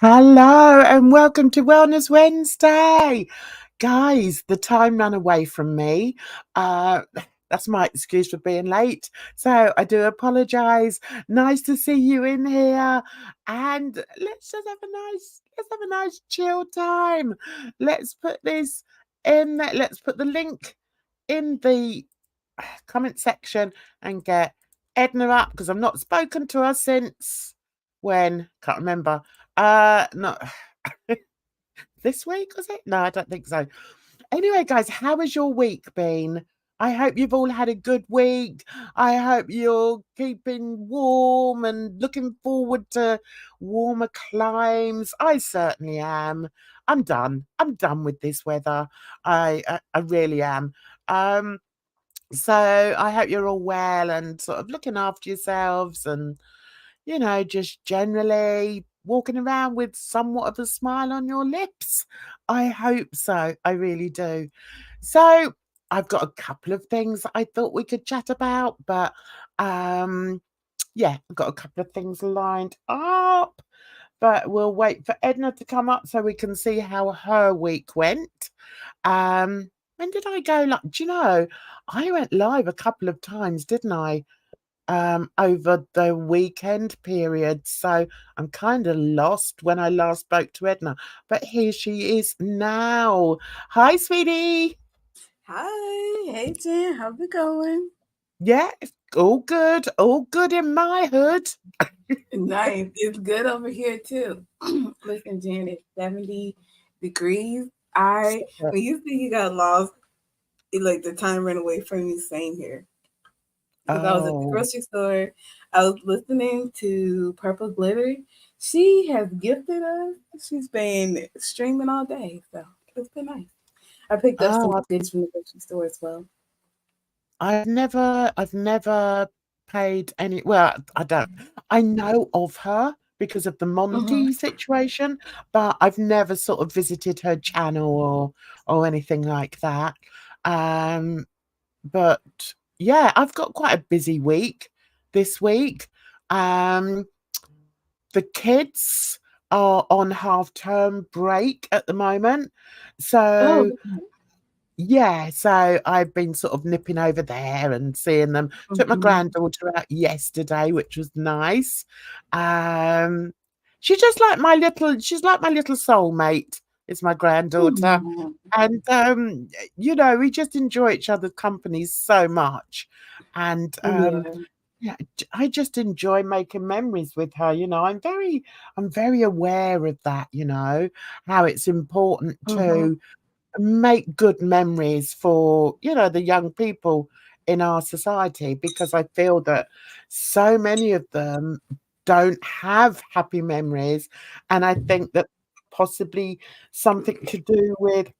Hello and welcome to Wellness Wednesday. Guys, the time ran away from me. Uh, that's my excuse for being late. So I do apologize. Nice to see you in here. And let's have a nice chill time. Let's put this in there. Let's put the link in the comment section and get Edna up because I've not spoken to her since when? Can't remember. Not this week, was it? No, I don't think so. Anyway, guys, how has your week been? I hope you've all had a good week. I hope you're keeping warm and looking forward to warmer climes. I certainly am. I'm done. I'm done with this weather. I really am. So I hope you're all well and sort of looking after yourselves and, just generally walking around with somewhat of a smile on your lips. I hope so. I really do. So I've got a couple of things that I thought we could chat about, but yeah, I've got a couple of things lined up, but we'll wait for Edna to come up so we can see how her week went. When did I go live? Do you know, I went live a couple of times, didn't I? Over the weekend period. So I'm kind of lost when I last spoke to Edna, but here she is now. Hi, sweetie. Hi, hey Jen, how's it going? Yeah, all good in my hood. Nice, it's good over here too. Listen, Jen, it's 70 degrees. When you say you got lost, like the time ran away from you. Same here. Because I was at the Oh, grocery store, I was listening to Purple Glitter. She has gifted us. She's been streaming all day, so it's been nice. I picked up some oh, goodies from the grocery store as well. I've never paid any. Well, I don't. I know of her because of the Hmm. Monty situation, but I've never sort of visited her channel or anything like that. Um, but yeah, I've got quite a busy week this week. Um, the kids are on half-term break at the moment, Oh, so yeah, so I've been sort of nipping over there and seeing them. Took my mhm. granddaughter out yesterday, which was nice. Um, she's like my little soulmate, is my granddaughter. Mhm. And we just enjoy each other's company so much. And Yeah. yeah, I just enjoy making memories with her. I'm very aware of that, how it's important Mhm. to make good memories for the young people in our society, because I feel that so many of them don't have happy memories, and I think that possibly something to do with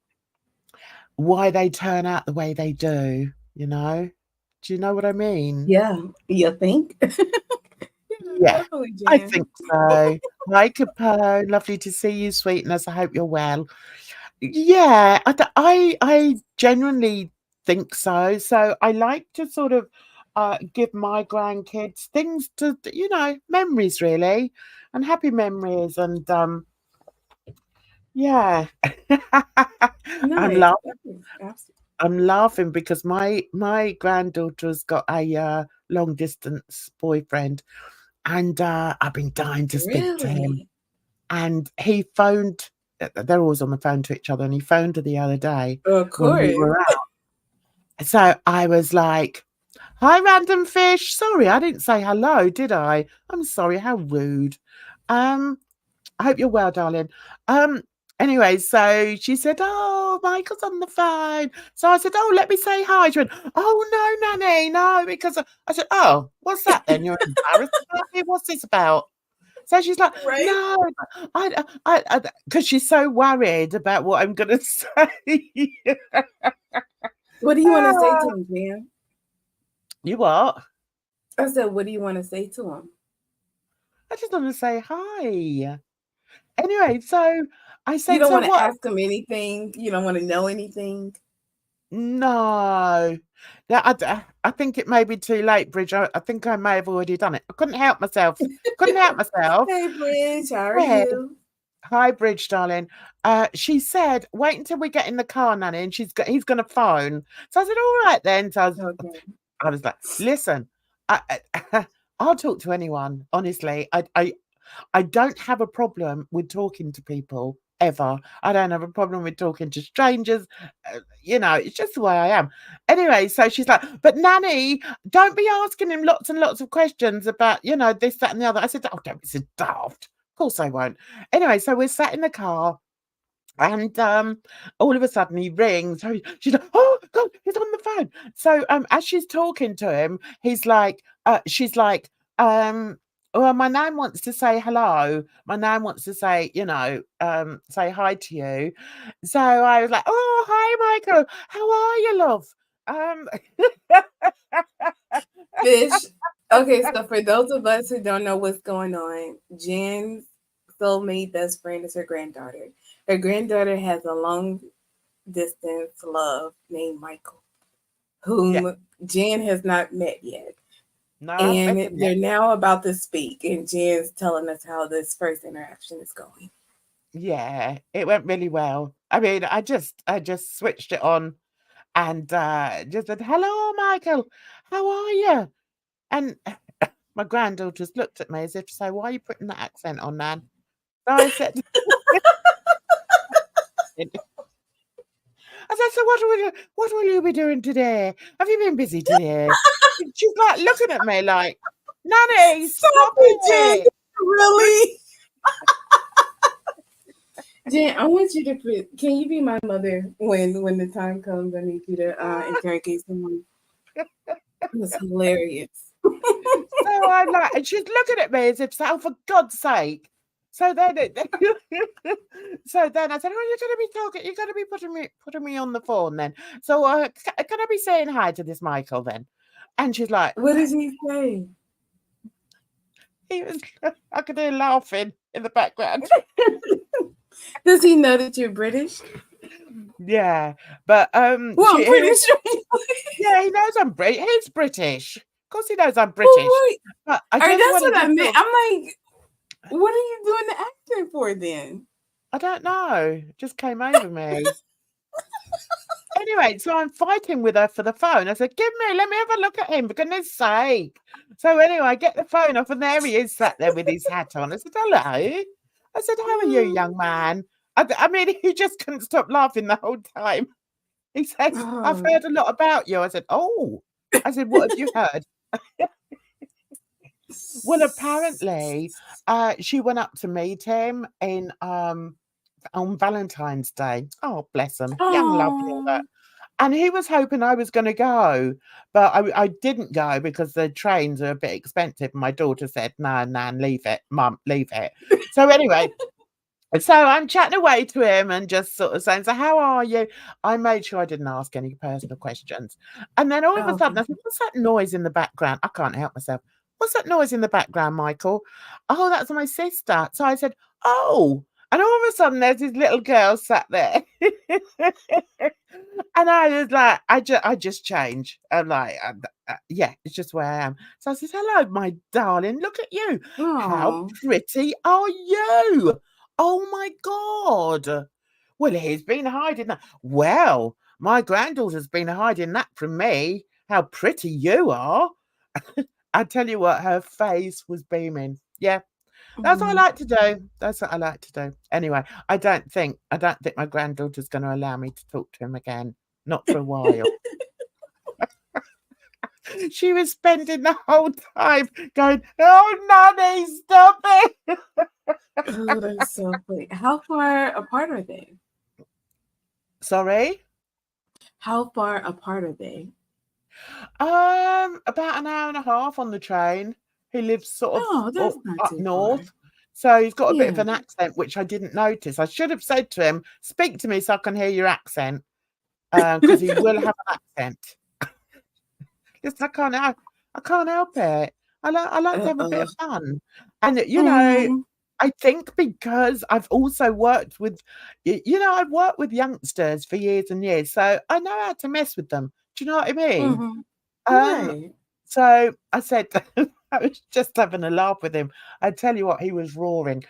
why they turn out the way they do you know what I mean? Yeah. You think? Yeah, Yeah, definitely, I Jan. think so. Hi Capo, lovely to see you, sweetness. I hope you're well. Yeah, I genuinely think so. So I like to sort of give my grandkids things memories really, and happy memories, and yeah. I'm Nice. laughing. That is absolutely. I'm laughing because my granddaughter's got a long distance boyfriend, and I've been dying to speak to him. Really? And he phoned. They're always on the phone to each other, and he phoned her the other day Of when we course. were out. So I was like, "Hi, random fish. Sorry, I didn't say hello, did I? I'm sorry. How rude. Um, I hope you're well, darling. Um, anyway, so she said, "Oh, Michael's on the phone." So I said, "Oh, let me say hi." She went, "Oh no, Nanny, no," because I said, "Oh, what's that then? You're embarrassed about me? What's this about?" So she's like, Right? "No, because she's so worried about what I'm gonna say. What do you want to say to Ah, him, Jan? you what? I said, what do you want to say to him? I just want to say hi. Anyway, so I You said, don't so want to what? ask him anything. You don't want to know anything. No. Yeah, I think it may be too late, Bridge. I think I may have already done it. I couldn't help myself. Couldn't help myself. Hey, Bridge, how are Yeah. you? Hi, Bridge, darling. She said, wait until we get in the car, Nanny, and he's going to phone. So I said, all right then. So Okay. I was like, listen, I'll talk to anyone. Honestly, I don't have a problem with talking to people ever. I don't have a problem with talking to strangers. It's just the way I am. Anyway, so she's like, but Nanny, don't be asking him lots and lots of questions about, this, that, and the other. I said, oh, don't be so daft. Of course I won't. Anyway, so we're sat in the car. And all of a sudden he rings. So she's like, "Oh God, he's on the phone." So as she's talking to him, she's like, "Well, my nan wants to say hello. My nan wants to say, say hi to you." So I was like, "Oh, hi, Michael. How are you, love?" Um, Fish. Okay, so for those of us who don't know what's going on, Jen's soulmate best friend is her granddaughter. Her granddaughter has a long distance love named Michael, yeah, whom Jen has not met yet. no, I haven't met And him yet. they're now about to speak, and Jen's telling us how this first interaction is going. Yeah, it went really well. I mean, I just switched it on and just said, "Hello, Michael. How are you?" And my granddaughters looked at me as if to say, "Why are you putting that accent on, Nan?" So I said, "I said, so what will you be doing today? Have you been busy today?" And she's like looking at me like, "Nanny, Stop stop it, Jen! it!" Really? Jen, I want you to put. Can you be my mother when the time comes? I need you to interrogate someone. It was hilarious. So I'm like, and she's looking at me as if, "Oh, for God's sake." So then, so then I said, "Oh, you're going to be talking. You're going to be putting me on the phone then. So can I be saying hi to this Michael then?" And she's like, What did he say? he was. I could hear laughing in the background. Does he know that you're British? Yeah, but Well, I'm he pretty was. sure. Yeah, he knows I'm British. He's British. Of course, he knows I'm Well, British. wait. But I All right, just that's wanted what to I meant. talk. I'm like, what are you doing the accent for then? I don't know. It just came over me. Anyway, so I'm fighting with her for the phone. I said, let me have a look at him, for goodness sake. So anyway, I get the phone off, and there he is sat there with his hat on. I said, hello. I said, how are you, young man? I mean, he just couldn't stop laughing the whole time. He said, I've Oh. heard a lot about you. I said, oh. I said, what have you heard? Well, apparently, she went up to meet him on Valentine's Day. Oh, bless him. Young love and all that. Oh. And he was hoping I was gonna go, but I didn't go because the trains are a bit expensive. My daughter said, "No, Nan, leave it. Mum, leave it." So anyway, so I'm chatting away to him and just sort of saying, "So how are you?" I made sure I didn't ask any personal questions. And then all of a Okay. sudden I said, "What's that noise in the background?" I can't help myself. "What's that noise in the background, Michael?" "Oh, that's my sister." So I said, "Oh." And all of a sudden there's this little girl sat there. And I was like, I just change. I'm like, yeah, it's just where I am. So I said, hello, my darling. Look at you. How Oh. pretty are you? Oh my God. Well, he's been hiding that. Well, my granddaughter's been hiding that from me. How pretty you are. I tell you what, her face was beaming. Yeah, that's what I Mm. like to do. That's what I like to do. Anyway, I don't think my granddaughter's gonna allow me to talk to him again. Not for a while. She was spending the whole time going, "Oh, Nanny, stop it." Oh, that's so funny. How far apart are they? Sorry? How far apart are they? About an hour and a half on the train. He lives sort of Oh, that's not up too far. north. So he's got a bit of Yeah. an accent, which I didn't notice. I should have said to him, "Speak to me so I can hear your accent," because he will have an accent. Just I can't help it. I like to have a bit Uh-oh. of fun. And, Mm. I think because I've also worked with I've worked with youngsters for years and years, so I know how to mess with them. Do you know what I mean? Mm-hmm. Um, Right. so I said I was just having a laugh with him. I tell you what, he was roaring.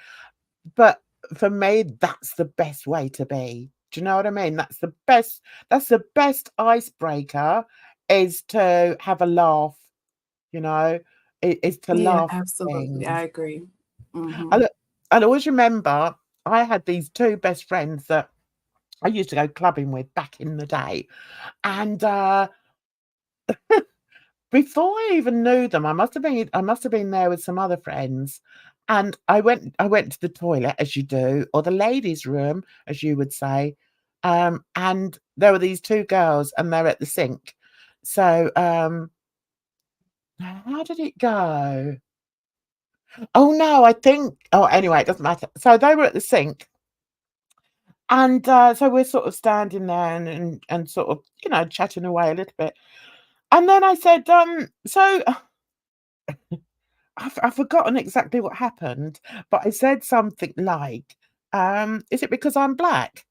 But for me, that's the best way to be. Do you know what I mean? That's the best icebreaker, is to have a laugh, you know, is to Yeah, laugh at absolutely. I things. agree. I Mm-hmm. look I always remember I had these 2 best friends that I used to go clubbing with back in the day, and, before I even knew them, I must have been there with some other friends, and I went to the toilet, as you do, or the ladies' room, as you would say, and there were these 2 girls, and they're at the sink. So, how did it go? Oh, no, anyway, it doesn't matter. So they were at the sink, and, so we're sort of standing there and sort of, chatting away a little bit, and then I said, "So" I've forgotten exactly what happened, but I said something like, "Is it because I'm black?"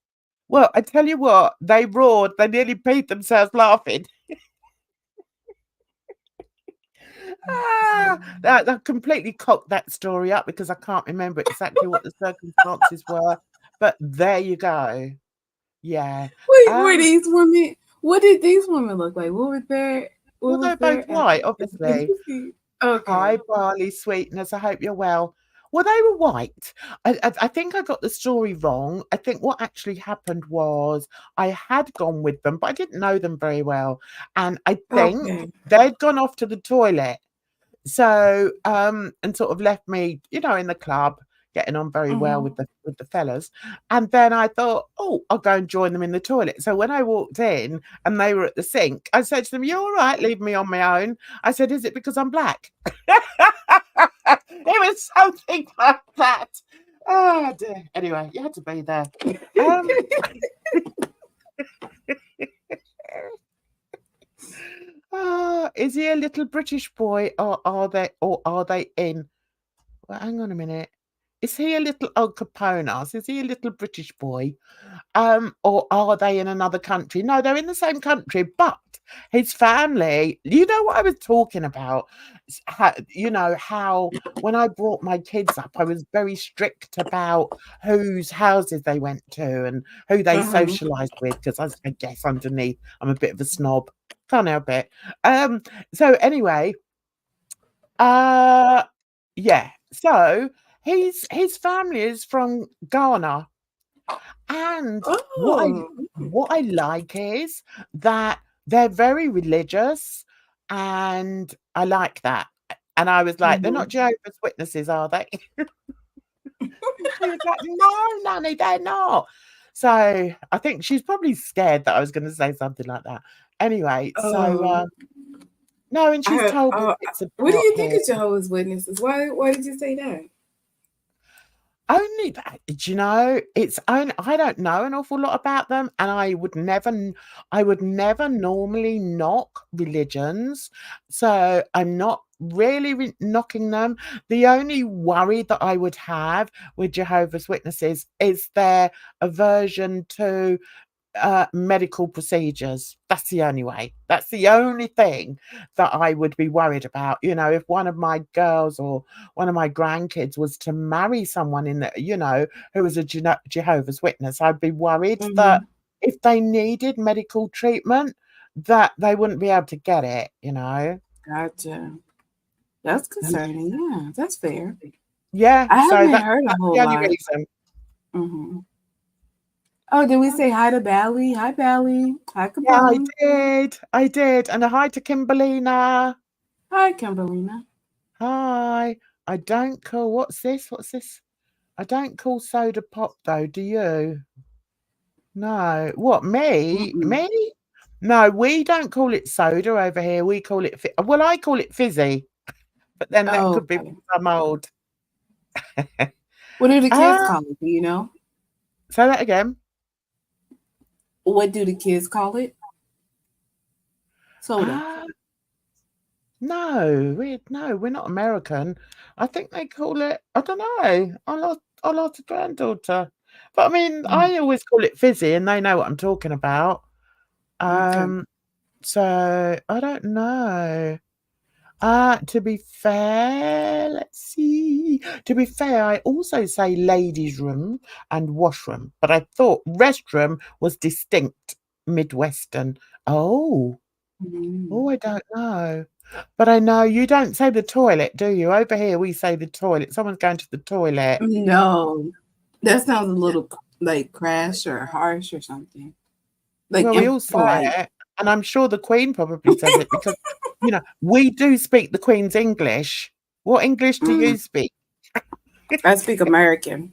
Well, I tell you what, they roared, they nearly peed themselves laughing. That completely cocked that story up because I can't remember exactly what the circumstances were, but there you go. Yeah. Wait, were Um, these women? What did these women look like? What was their? well, What was they're both their white, obviously. ethnicity? Okay. Hi, barley sweetness. I hope you're well. Well, they were white. I think I got the story wrong. I think what actually happened was I had gone with them, but I didn't know them very well. And I think Okay. they'd gone off to the toilet. So, and sort of left me, in the club, getting on very well Mm-hmm. with the fellas. And then I thought, "Oh, I'll go and join them in the toilet." So when I walked in and they were at the sink, I said to them, "You all right? Leave me on my own." I said, "Is it because I'm black?" It was something like that. Oh dear. Anyway, you had to be there. Um, is he a little British boy, or are they in? Well, hang on a minute. Is he a little Al Capone's? Is he a little British boy? Or are they in another country? No, they're in the same country, but his family, you know what I was talking about? How when I brought my kids up, I was very strict about whose houses they went to and who they Mm-hmm. socialized with, because I guess underneath I'm a bit of a snob. Can't help it. So anyway, uh yeah. So his family is from Ghana, and what I Oh. what I like is that they're very religious, and I like that. And I was like, "They're Mm-hmm. not Jehovah's Witnesses, are they?" She was like, "No, Nanny, they're not." So I think she's probably scared that I was gonna say something like that. Anyway, so, Oh. no, and she's told me bits What do about you think him. of Jehovah's Witnesses? Why did you say that? Only that, do you know, I don't know an awful lot about them, and I would never normally knock religions, so I'm not really knocking them. The only worry that I would have with Jehovah's Witnesses is their aversion to medical procedures. That's the only way. That's the only thing that I would be worried about. If one of my girls or one of my grandkids was to marry someone who was a Jehovah's Witness, I'd be worried Mm-hmm. that if they needed medical treatment, that they wouldn't be able to get it. Gotcha. That's concerning. Yeah, that's fair. Yeah, I so haven't that's heard a that's whole the only lot. reason. Mm-hmm. Oh, did we say hi to Bally? Hi, Bally. Hi, Yeah, I Capone. did. I did. And a hi to Kimberlina. Hi, Kimberlina. Hi. I don't call what's this? What's this? I don't call soda pop though, do you? No. What, me? Mm-mm. Me? No, we don't call it soda over here. We call it well, I call it fizzy, but then that Oh, could be okay. because I'm old. What do the kids Ah, call it? Do you know? say that again. What do the kids call it? Soda. Ah, no, we're not American. I think they call it, I don't know. I lost a granddaughter. But I mean, Mm, I always call it fizzy and they know what I'm talking about. okay. Um, so I don't know. To be fair, let's see. To be fair, I also say ladies' room and washroom, but I thought restroom was distinct Midwestern. Oh, Mm. I don't know. But I know you don't say the toilet, do you? Over here, we say the toilet. Someone's going to the toilet. No, that sounds a little like crash or harsh or something. Like Well, we all say impolite. it, and I'm sure the Queen probably says it because, we do speak the Queen's English. What English do Mm. you speak? I speak American.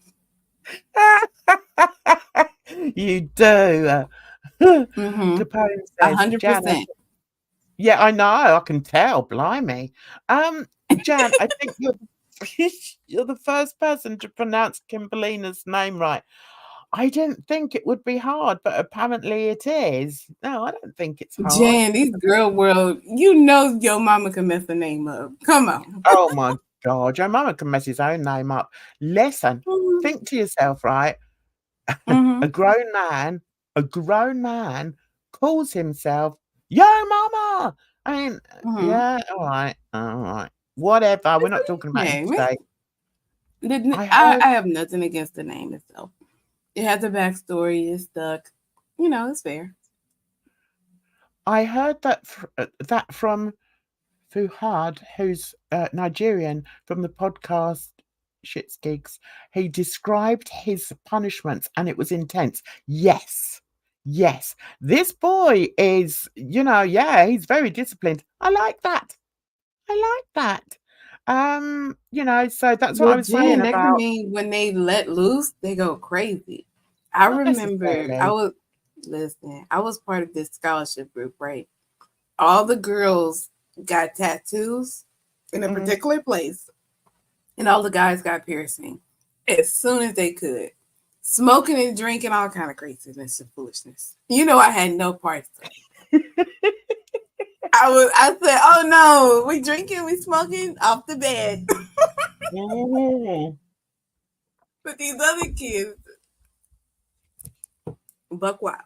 You do. Mm-hmm. Capone says, Jan, 100%. yeah, I know, I can tell, blimey. Jan, I think you're the first person to pronounce Kimberlina's name right. I didn't think it would be hard, but apparently it is. No, I don't think it's hard. Jan, these girl world, you know your mama can mess the name up. Come on. Oh my God, your mama can mess his own name up. Listen, think to yourself, right? Mm-hmm. A grown man, a grown man calls himself Yo Mama. I mean, Mm-hmm. yeah, all right. Whatever. We're It's not talking a about him name. today. I I heard have nothing against the name itself. It has a backstory. It's stuck. You know, it's fair. that from Fuhad, who's Nigerian, from the podcast Shits Gigs. He described his punishments and it was intense. Yes. Yes. This boy is, yeah, he's very disciplined. I like that. I like that. So that's what I Well, was saying Jen, that can about mean when they let loose, they go crazy. I not remember necessarily. I was part of this scholarship group, right? All the girls got tattoos in a Mhm. particular place, and all the guys got piercing as soon as they could. Smoking and drinking, all kind of craziness and foolishness. You know, I had no parts of it. I said, oh no, we drinking, we smoking off the bed. Mhm. But these other kids, buck wild.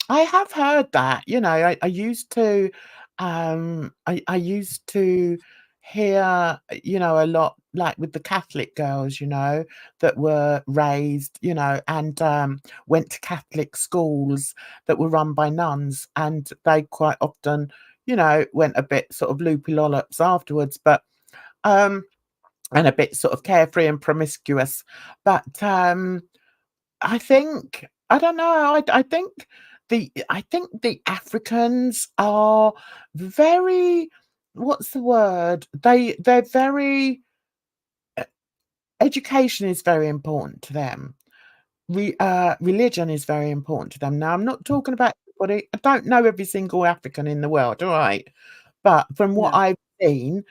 I have heard that. I used to, I used to hear, a lot like with the Catholic girls, that were raised, and went to Catholic schools that were run by nuns, and they quite often, went a bit sort of loopy lollops afterwards, but um, and a bit sort of carefree and promiscuous, but I don't know. I think the Africans are very, what's the word? They're very education is very important to them. Religion is very important to them. Now, I'm not talking about everybody. I don't know every single African in the world, all right? But from what No. I've seen,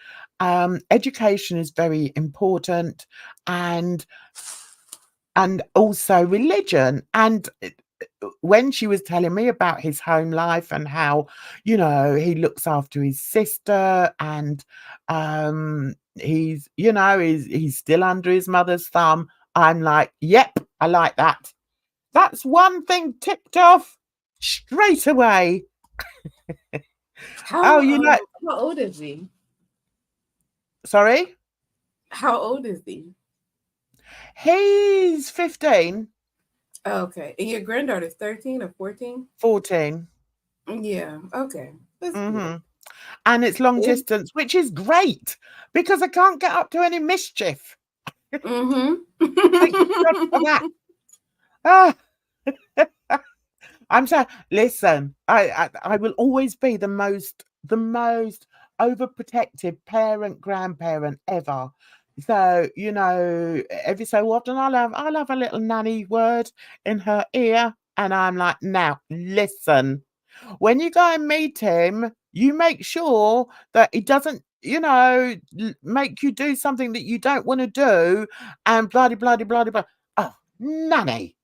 education is very important, and also religion. And when she was telling me about his home life and how, he looks after his sister, and he's still under his mother's thumb, I'm like, yep, I like that. That's one thing ticked off straight away. Oh, How old is he? sorry, How old is he? he's 15, Okay. And your granddaughter's 13 or 14? 14. Yeah. Okay. That's good. Hmm. And it's long It, distance, which is great because I can't get up to any mischief. mm-hmm. Thank God for that. Ah, I'm so listen. I will always be the most overprotective parent grandparent ever. So every so often I'll have a little nanny word in her ear, and I'm like, now listen. When you go and meet him, you make sure that he doesn't, make you do something that you don't want to do, and blah de blah de blah de blah. Oh, nanny.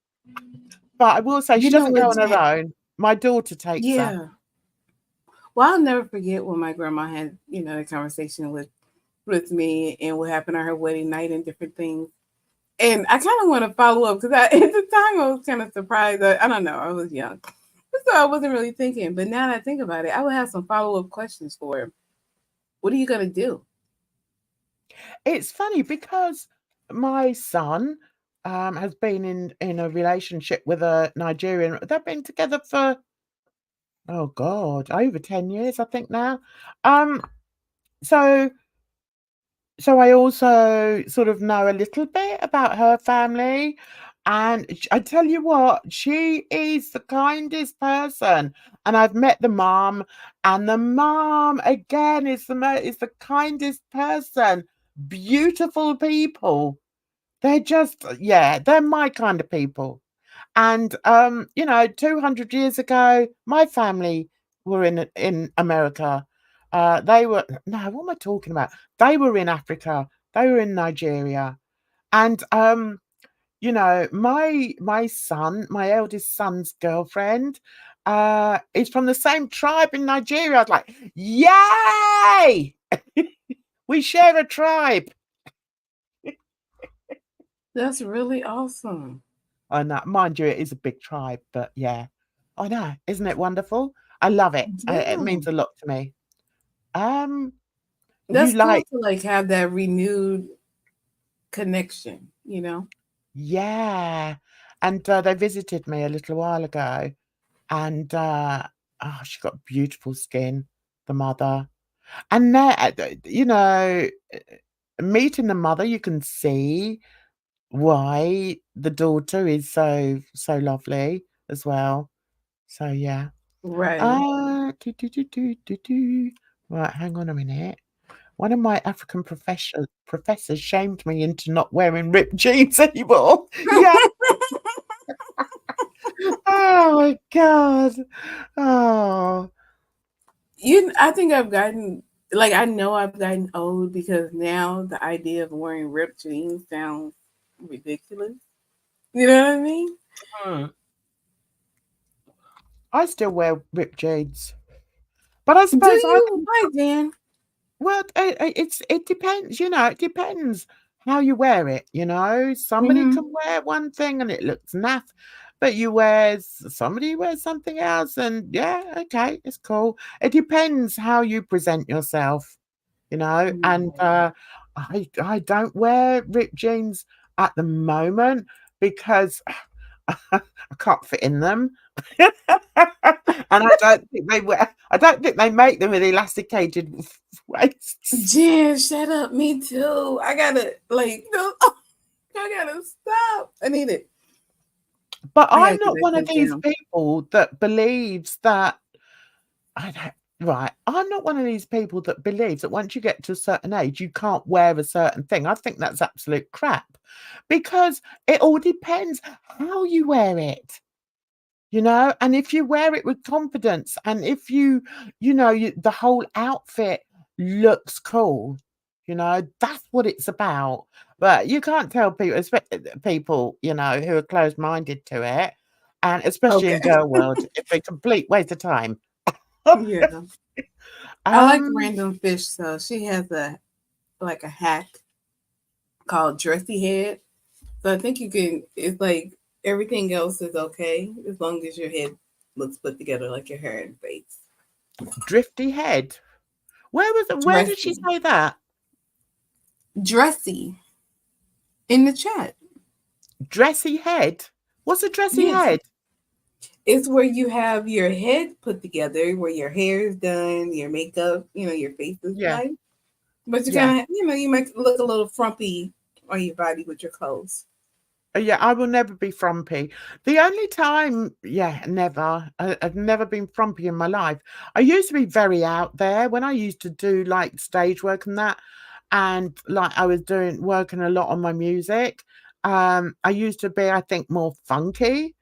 But I will say she You know doesn't what, go on her Jen? own. My daughter takes her. Yeah. Well, I'll never forget when my grandma had, a conversation with me and what happened on her wedding night and different things. And I kind of want to follow up because at the time I was kind of surprised. I don't know. I was young. So I wasn't really thinking. But now that I think about it, I would have some follow up questions for her. What are you gonna do? It's funny because my son has been in a relationship with a Nigerian. They've been together for, oh God, over 10 years, I think now. Um, so so I also sort of know a little bit about her family. And I tell you what, she is the kindest person. And I've met the mom, and the mom again is the kindest person. Beautiful people. They're just, yeah, they're my kind of people. And 200 years ago, my family were in America. They were no, what am I talking about? They were in Africa. They were in Nigeria. And my son, my eldest son's girlfriend, is from the same tribe in Nigeria. I was like, yay! We share a tribe. That's really awesome. I know, mind you, it is a big tribe, but yeah. I know, isn't it wonderful? I love it. It Yeah. means a lot to me. Um, you That's cool like to like have that renewed connection, you know? yeah, and, they visited me a little while ago, and, oh, she got beautiful skin, the mother, and meeting the mother, you can see why the daughter is so lovely as well. So, yeah. Right. Do, do, do, do, do, do. Right, hang on a minute. One of my African professors shamed me into not wearing ripped jeans anymore. Yeah. Oh my god. Oh. I think I've gotten like I know I've gotten old because now the idea of wearing ripped jeans sounds ridiculous. You know what I mean? Mm. I still wear ripped jeans, but I Do suppose I you? can. Why, Dan? Well, it depends, it depends how you wear it, Somebody Mm-hmm. can wear one thing and it looks naff, but somebody wears something else and yeah, okay, it's cool. It depends how you present yourself, and I don't wear ripped jeans at the moment because I can't fit in them. And I don't think they make them with elasticated waists. Jen, shut up. Me too. I gotta like no. I gotta stop. I need it. But I gotta I'm get not that one of cut these down. people that believes that I don't right. I'm not one of these people that believes that once you get to a certain age, you can't wear a certain thing. I think that's absolute crap because it all depends how you wear it. And if you wear it with confidence and if the whole outfit looks cool, that's what it's about. But you can't tell people, who are closed-minded to it, and especially Okay. in girl world, it's a complete waste of time. Yeah. I like Um, random fish, so she has a hack called dressy head. So I think you can. It's like everything else is okay as long as your head looks put together, like your hair and face. Drifty head. Where did she Dressy, say that? dressy in the chat. Dressy head? What's a dressy Yes, head? it's where you have your head put together, where your hair is done, your makeup, your face is Yeah, nice, but you yeah. kind of, you might look a little frumpy on your body with your clothes. Yeah, I will never be frumpy. The only time, yeah, never. I've never been frumpy in my life. I used to be very out there when I used to do like stage work and that, and like I was working a lot on my music. I used to be, I think, more funky.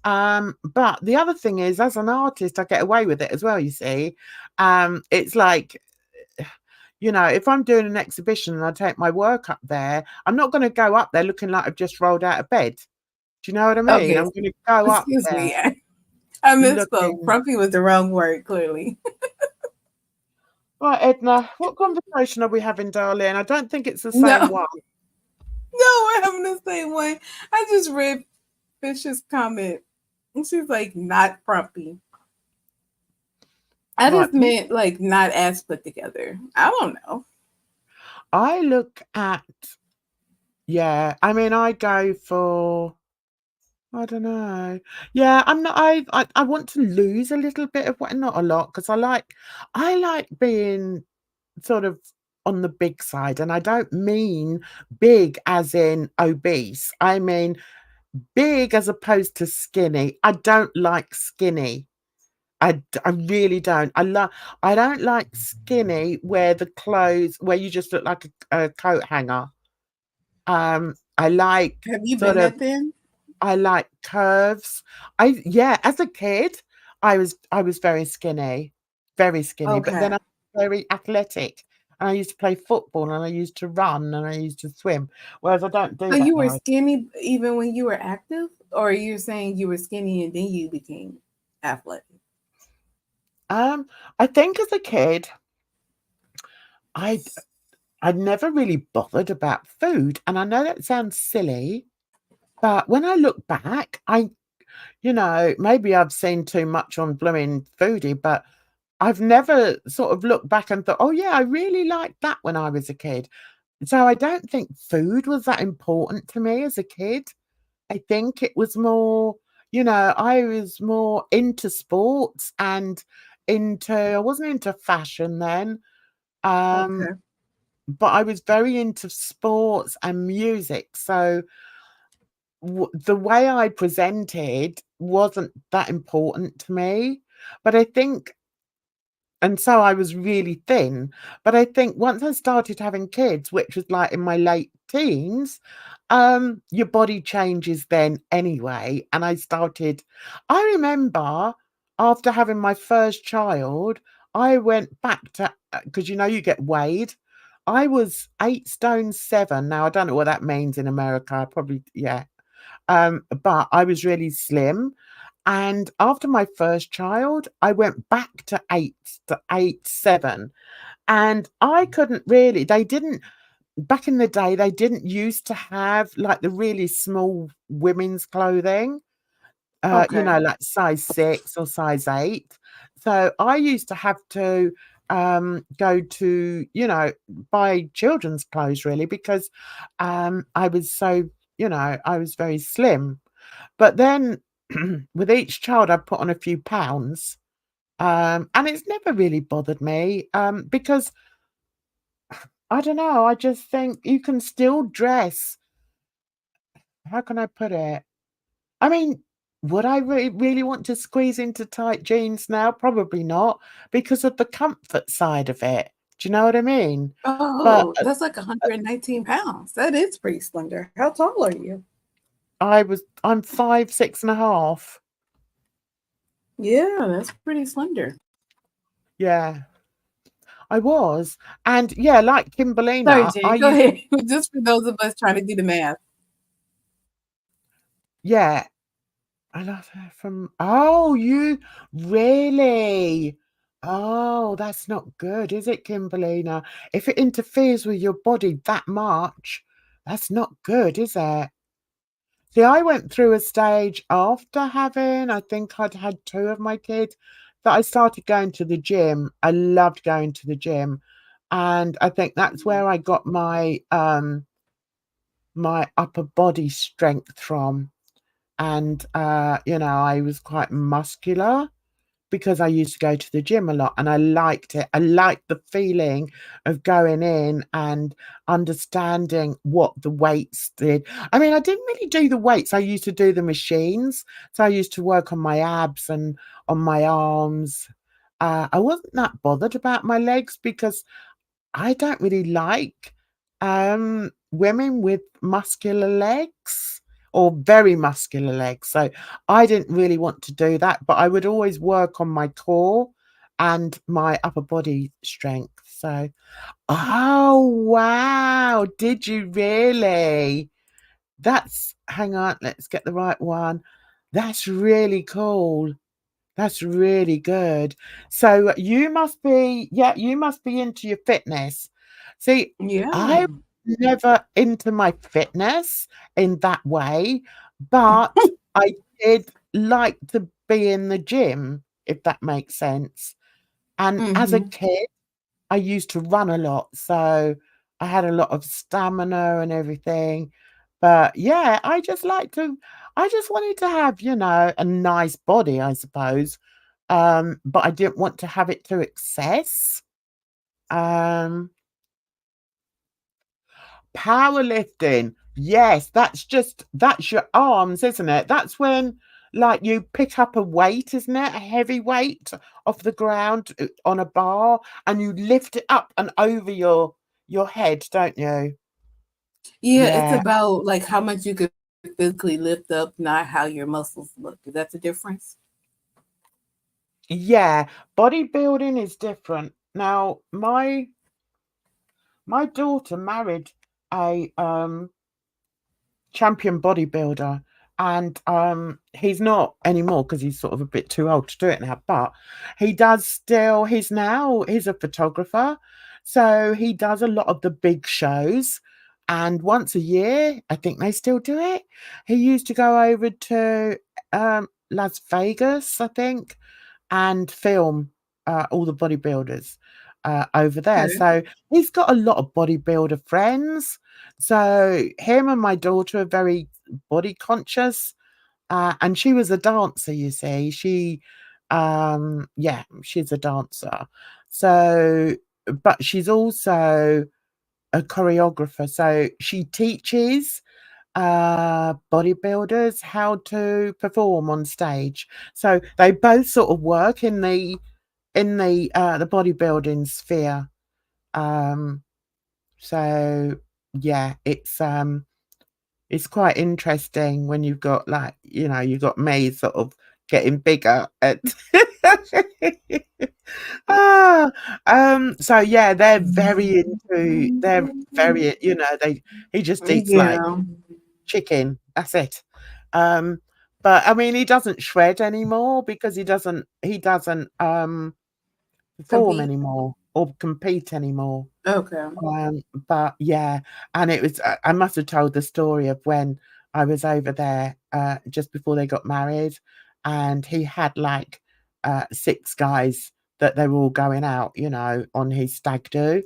But the other thing is, as an artist, I get away with it as well, you see. It's like if I'm doing an exhibition and I take my work up there, I'm not going to go up there looking like I've just rolled out of bed. Do you know what I mean? Okay, I'm going to go up excuse there me. I misspoke. looking. Frumpy was the wrong word, clearly. Right, Edna, what conversation are we having, darling? I don't think it's the No, same one. no, we're having the same one. I just read Fish's comment. And she's like, not frumpy. I Like, just meant like not as put together. I don't know. I look at, yeah, I mean, I go for, I don't know. Yeah, I'm not. I want to lose a little bit of weight, not a lot, because I like being sort of on the big side, and I don't mean big as in obese. I mean big as opposed to skinny. I don't like skinny. I really don't. I don't like skinny where the clothes where you just look like a coat hanger. I like Have you sort been of that thin? I like curves. Yeah, as a kid, I was very skinny, but then Okay. I was very athletic. And I used to play football and I used to run and I used to swim, whereas I don't do So that you were now. skinny even when you were active, or you're saying you were skinny and then you became athletic? I think as a kid, I I'd never really bothered about food, and I know that sounds silly, but when I look back, maybe I've seen too much on blooming foodie, but I've never sort of looked back and thought, "Oh, yeah, I really liked that when I was a kid." So I don't think food was that important to me as a kid. I think it was more, I was more into sports and I wasn't into fashion then. Um, Okay. but I was very into sports and music. So the way I presented wasn't that important to me. But I think And so I was really thin. But I think once I started having kids, which was like in my late teens, your body changes then anyway. And I remember after having my first child, I went back to, because you get weighed. I was 8 stone 7. Now I don't know what that means in America. Probably, yeah. But I was really slim. And after my first child, I went back to 8 7. And I couldn't really, they didn't, back in the day, they didn't used to have like the really small women's clothing, Okay. like size 6 or size 8. So I used to have to go to, buy children's clothes really because I was I was very slim. But then with each child, I put on a few pounds, and it's never really bothered me, because I don't know, I just think you can still dress. How can I put it? I mean, would I really want to squeeze into tight jeans now? Probably not, because of the comfort side of it. Do you know what I mean? But Oh, that's like 119 pounds. That is pretty slender. How tall are you? I'm 5'6.5". Yeah, that's pretty slender. Yeah, I was. And yeah, like Sorry, Kimberlina, I Jane. Go used ahead. Just for those of us trying to do the math. yeah, I love her from oh, you really? Oh, that's not good, is it, Kimberlina? If it interferes with your body that much, that's not good, is it? See, I went through a stage after having, I think I'd had 2 of my kids, that I started going to the gym. I loved going to the gym, and I think that's where I got my upper body strength from. And, I was quite muscular because I used to go to the gym a lot and I liked it. I liked the feeling of going in and understanding what the weights did. I mean, I didn't really do the weights, I used to do the machines. So I used to work on my abs and on my arms. I wasn't that bothered about my legs because I don't really like, women with muscular legs or very muscular legs, so I didn't really want to do that, but I would always work on my core and my upper body strength, so oh, wow, did you really? Hang on, let's get the right one. That's really cool. That's really good. So you must be into your fitness. See, Yeah. I was never into my fitness in that way, but I did like to be in the gym, if that makes sense. And as a kid, I used to run a lot, so I had a lot of stamina and everything. But yeah, I just wanted to have, a nice body, I suppose. But I didn't want to have it to excess. Um, Powerlifting. Yes, that's your arms, isn't it? That's when like you pick up a weight, isn't it? A heavy weight off the ground on a bar and you lift it up and over your head, don't you? Yeah, it's Yeah. about like how much you could physically lift up, not how your muscles look. Is that the difference? Yeah. Bodybuilding is different. Now, my daughter married a champion bodybuilder, and he's not anymore because he's sort of a bit too old to do it now, but he's a photographer, so he does a lot of the big shows, and once a year I think they still do it. He used to go over to Las Vegas, I think, and film all the bodybuilders over there. Okay. So he's got a lot of bodybuilder friends. So him and my daughter are very body conscious. And she was a dancer, you see. Yeah, she's a dancer. So, but she's also a choreographer. So she teaches bodybuilders how to perform on stage. So they both sort of work in the bodybuilding sphere. Um, so yeah, it's quite interesting when you've got like, you've got me sort of getting bigger and ah, so yeah, they're very, he just eats like Yeah. chicken. That's it. Um, but I mean, he doesn't shred anymore because he doesn't perform Compete. anymore or compete anymore. Okay. But yeah, and I must have told the story of when I was over there just before they got married, and he had like 6 guys that they were all going out, on his stag do.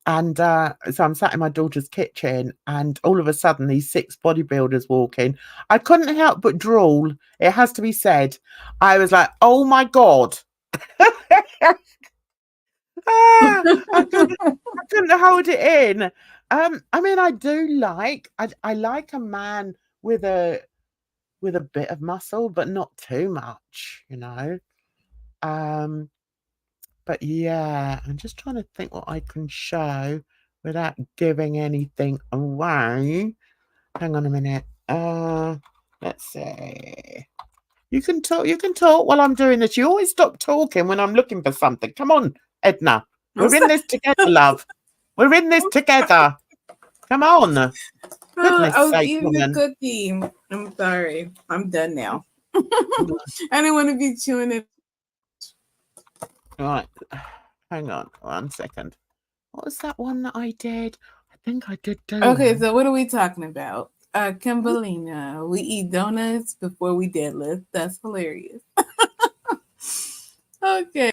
And so I'm sat in my daughter's kitchen, and all of a sudden, these 6 bodybuilders walk in. I couldn't help but drool. It has to be said. I was like, "Oh my god!" Ah, I couldn't hold it in. I mean, I like a man with a bit of muscle, but not too much. Um, but yeah, I'm just trying to think what I can show without giving anything away. Hang on a minute. Let's see. You can talk while I'm doing this. You always stop talking when I'm looking for something. Come on, Edna. I'm We're in sorry. this together, love. We're in this together. Come on. I Goodness was sake, eating a woman. cookie. I'm sorry. I'm done now. I didn't want to be chewing it. Right. Hang on 1 second. What was that one that I did? I think I did do Okay, one. so what are we talking about? Kimberlina, we eat donuts before we deadlift. That's hilarious. Okay.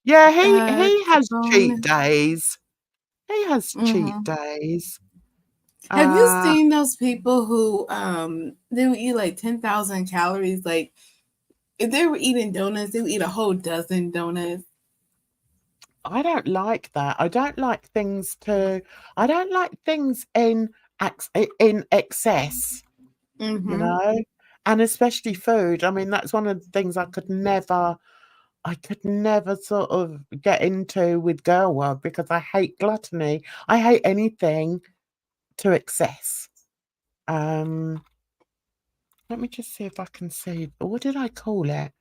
Yeah, he has cheat Bonus. days. He has cheat Mm-hmm. days. Have you Uh, seen those people who they would eat like 10,000 calories? Like if they were eating donuts, they would eat a whole dozen donuts. I don't like that. I don't like things in excess, you Mm-hmm. know, and especially food. I mean, that's one of the things I could never sort of get into with girl world because I hate gluttony. I hate anything to excess. Um, Let me just see if I can see. What did I call it?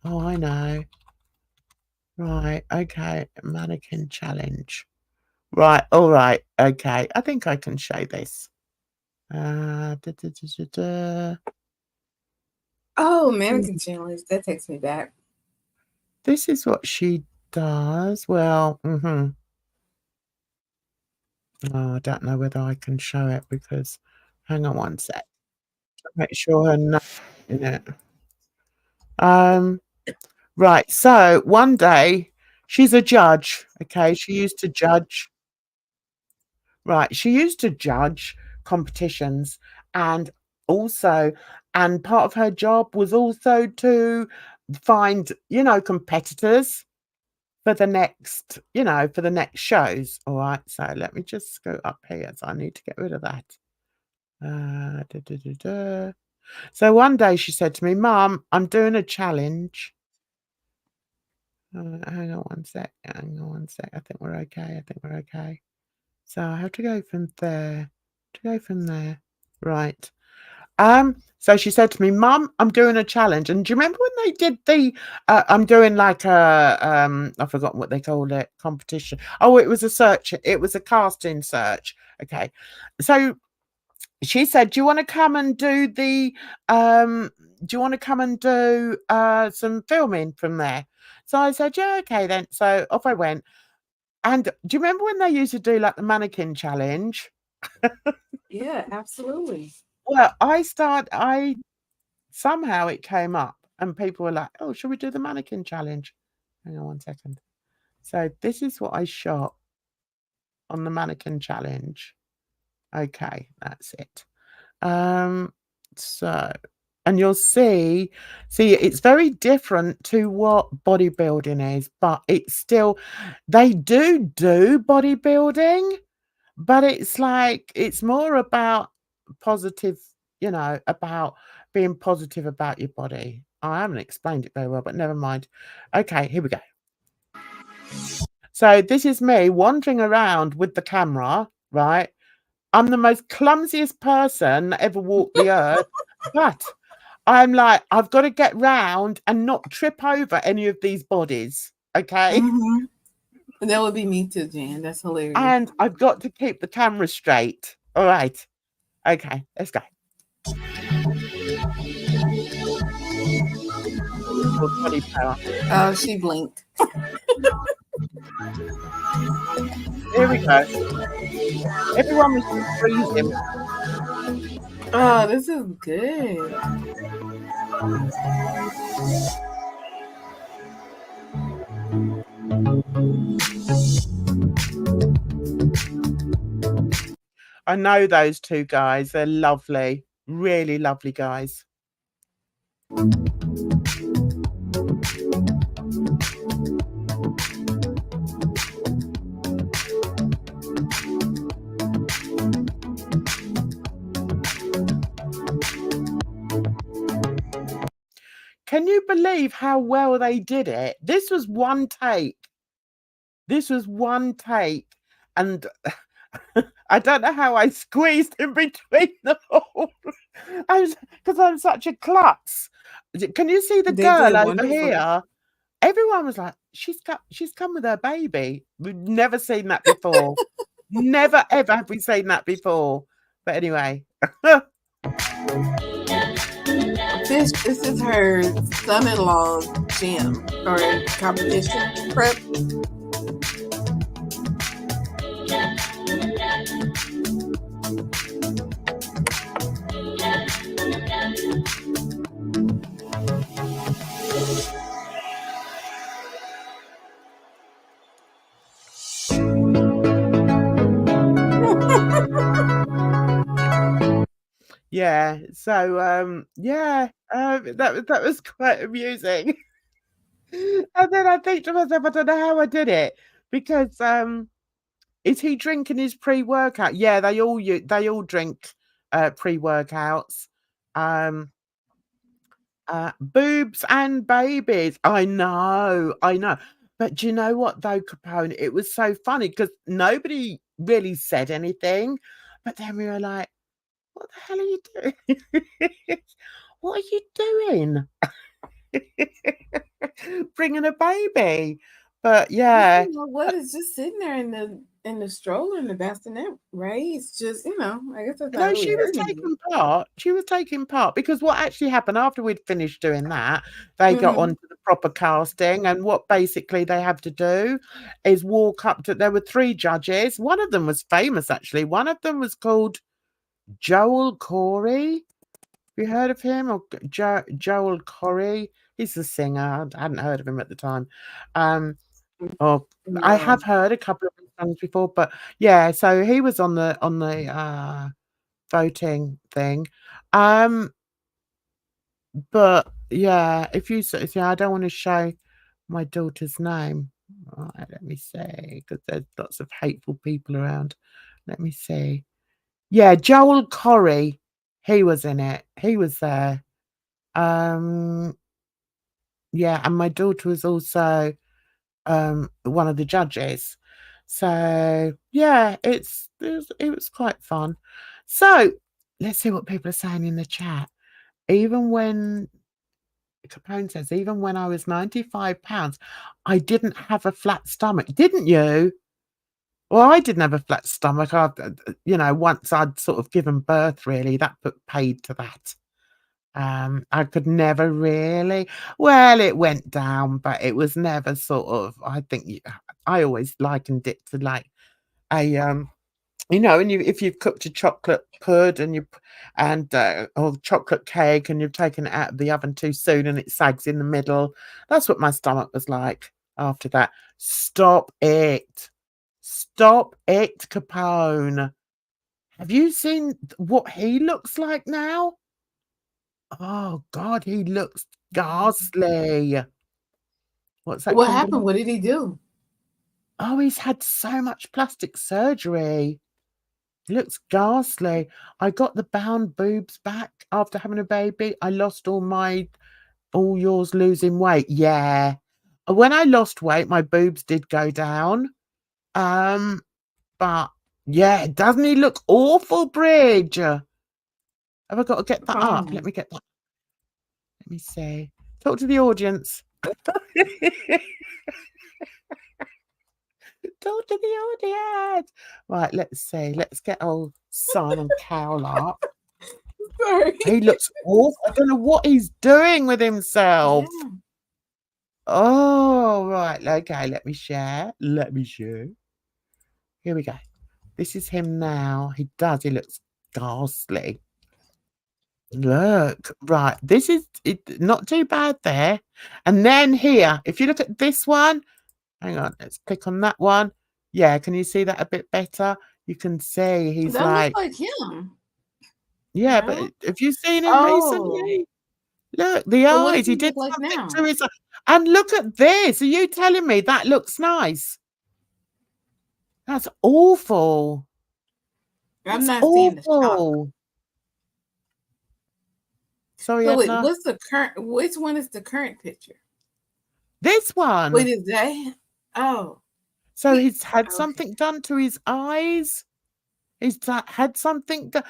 Oh, I know. Right. Okay. Mannequin challenge. Right. All right. Okay. I think I can show this. Da, da, da, da, da. Oh, mannequin challenge. That takes me back. This is what she does. Well, oh, I don't know whether I can show it because hang on 1 sec. Make sure her name in it. Um, right. So one day She's a judge, okay? She used to judge. Right, she used to judge competitions and also and part of her job was also to find, competitors for the next, for the next shows. All right, so let me just go up here. So I need to get rid of that. Da, da, da, da. So one day she said to me, "Mum, I'm doing a challenge." Hang on one sec. Hang on one sec. I think we're okay. I think we're okay. So I have to go from there. To go from there. Right. So she said to me, "Mum, I'm doing a challenge." And do you remember when they did the I'm doing like a I've forgotten what they called it, competition. Oh, it was a search, it was a casting search. Okay. So she said, "Do you want to come and do the do you want to come and do some filming from there?" So I said, "Yeah, okay then." So off I went. And do you remember when they used to do like the mannequin challenge? Yeah, absolutely. Well, I somehow it came up and people were like, "Oh, should we do the mannequin challenge?" Hang on one second. So this is what I shot on the mannequin challenge. Okay, that's it. So and you'll see it's very different to what bodybuilding is, but it's still they do bodybuilding, but it's like it's more about positive, about being positive about your body. I haven't explained it very well, but never mind. Okay, here we go. So this is me wandering around with the camera, right? I'm the most clumsiest person that ever walked the earth, but I'm like, I've got to get round and not trip over any of these bodies, okay? Mm-hmm. That would be me too, Jan. That's hilarious. And I've got to keep the camera straight. All right. Okay, let's go. Called body power. Oh, she blinked. Here we go. Everyone was just freezing. Oh, this is good. I know those two guys. They're lovely. Really lovely guys. Can you believe how well they did it? This was one take. This was one take. And I don't know how I squeezed in between them all. Because I'm such a klutz. Can you see the They girl did over wonderful. here? Everyone was like, she's come with her baby. We've never seen that before. Never ever have we seen that before. But anyway. This is her son-in-law's gym or competition prep. Yeah. So yeah, that was quite amusing. And then I think to myself, I don't know how I did it because is he drinking his pre-workout? Yeah, they all drink pre-workouts. Um Boobs and babies. I know, I know. But do you know what though, Capone? It was so funny because nobody really said anything. But then we were like, what the hell are you doing? What are you doing? Bringing a baby. But yeah. You know what? It's just sitting there in the stroller in the bassinet, right? It's just, I guess that's not No, really she was hurting you. taking part. She was taking part because what actually happened after we'd finished doing that, they got on to the proper casting. And what basically they have to do is walk up to, there were 3 judges. One of them was famous, actually. One of them was called Joel Corey. Have you heard of him? Or Joel Corey? He's a singer. I hadn't heard of him at the time. Oh, I No. have heard a couple of his songs before, but yeah, so he was on the voting thing. Um, but yeah, if you see, I don't want to show my daughter's name. Right, let me see, because there's lots of hateful people around. Let me see. Yeah, Joel Corey, he was in it. He was there. Um, yeah, and my daughter was also one of the judges. So yeah, it was quite fun. So let's see what people are saying in the chat. Even when Capone says, even when I was 95 pounds, I didn't have a flat stomach. Didn't you? Well, I didn't have a flat stomach. Once I'd sort of given birth, really, that put paid to that. I could never really, well, it went down, but it was never sort of, I think I always likened it to like a, and if you've cooked a chocolate pud or chocolate cake and you've taken it out of the oven too soon and it sags in the middle, that's what my stomach was like after that. Stop it. Stop it, Capone. Have you seen what he looks like now? Oh God, he looks ghastly. What's that, What happened? Kimberly? What did he do? Oh, he's had so much plastic surgery. He looks ghastly. I got the bound boobs back after having a baby. I lost all yours losing weight. Yeah. When I lost weight, my boobs did go down. But yeah, doesn't he look awful, Bridge? Have I got to get that up? Let Oh. me get that. Let me see. Talk to the audience. Talk to the audience. Right, let's see. Let's get old Simon Cowell up. Sorry. He looks awful. I don't know what he's doing with himself. Yeah. Oh, right. Okay, let me share. Let me share. Here we go. This is him now. He does. He looks ghastly. Look, right. This is not too bad there. And then here, if you look at this one, hang on, let's click on that one. Yeah, can you see that a bit better? You can see he's That looks like, like him. yeah, but No? have you seen him Oh. recently? Look, the So what does eyes. He he did look like something now? to his and look at this. Are you telling me that looks nice? That's awful. I'm That's not seeing the shock. awful. Sorry, So wait, Edna. what's the current? Which one is the current picture? This Wait, one. is that? Oh, So he's had okay. something done to his eyes. He's had something done.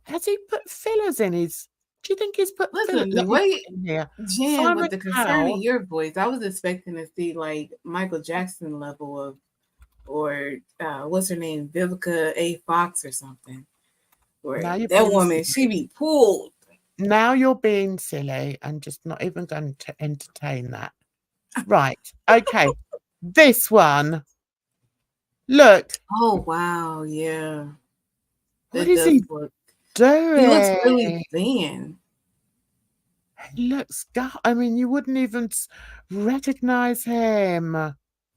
Has he put fillers in his? Do you think he's put fillers? Listen, the Let me put way in here. Jen, with Simon the concern in Cowell. your voice, I was expecting to see like Michael Jackson level of, or what's her name, Vivica A. Fox or something. Or Now you're that being woman, she silly. be pulled. Now you're being silly and just not even going to entertain that. Right. Okay. This one. Look. Oh wow, yeah, What that is does he look. He looks really doing? thin. He looks I mean, you wouldn't even recognize him.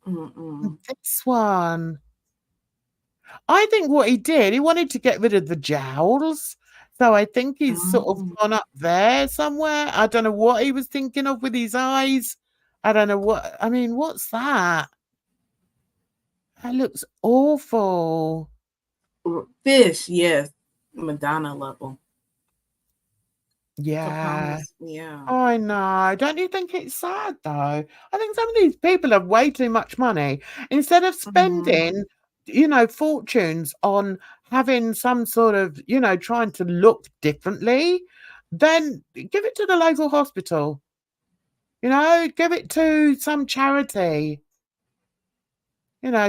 Mm-mm. This one. I think what he did, he wanted to get rid of the jowls. So I think he's sort of Oh. gone up there somewhere. I don't know what he was thinking of with his eyes. I don't know what. I mean, what's that? That looks awful. Fish, yes, Madonna level. Yeah. Capone's, yeah. I know. Don't you think it's sad though? I think some of these people have way too much money. Instead of Mhm. spending, fortunes on having some sort of, trying to look differently, then give it to the local hospital. Give it to some charity.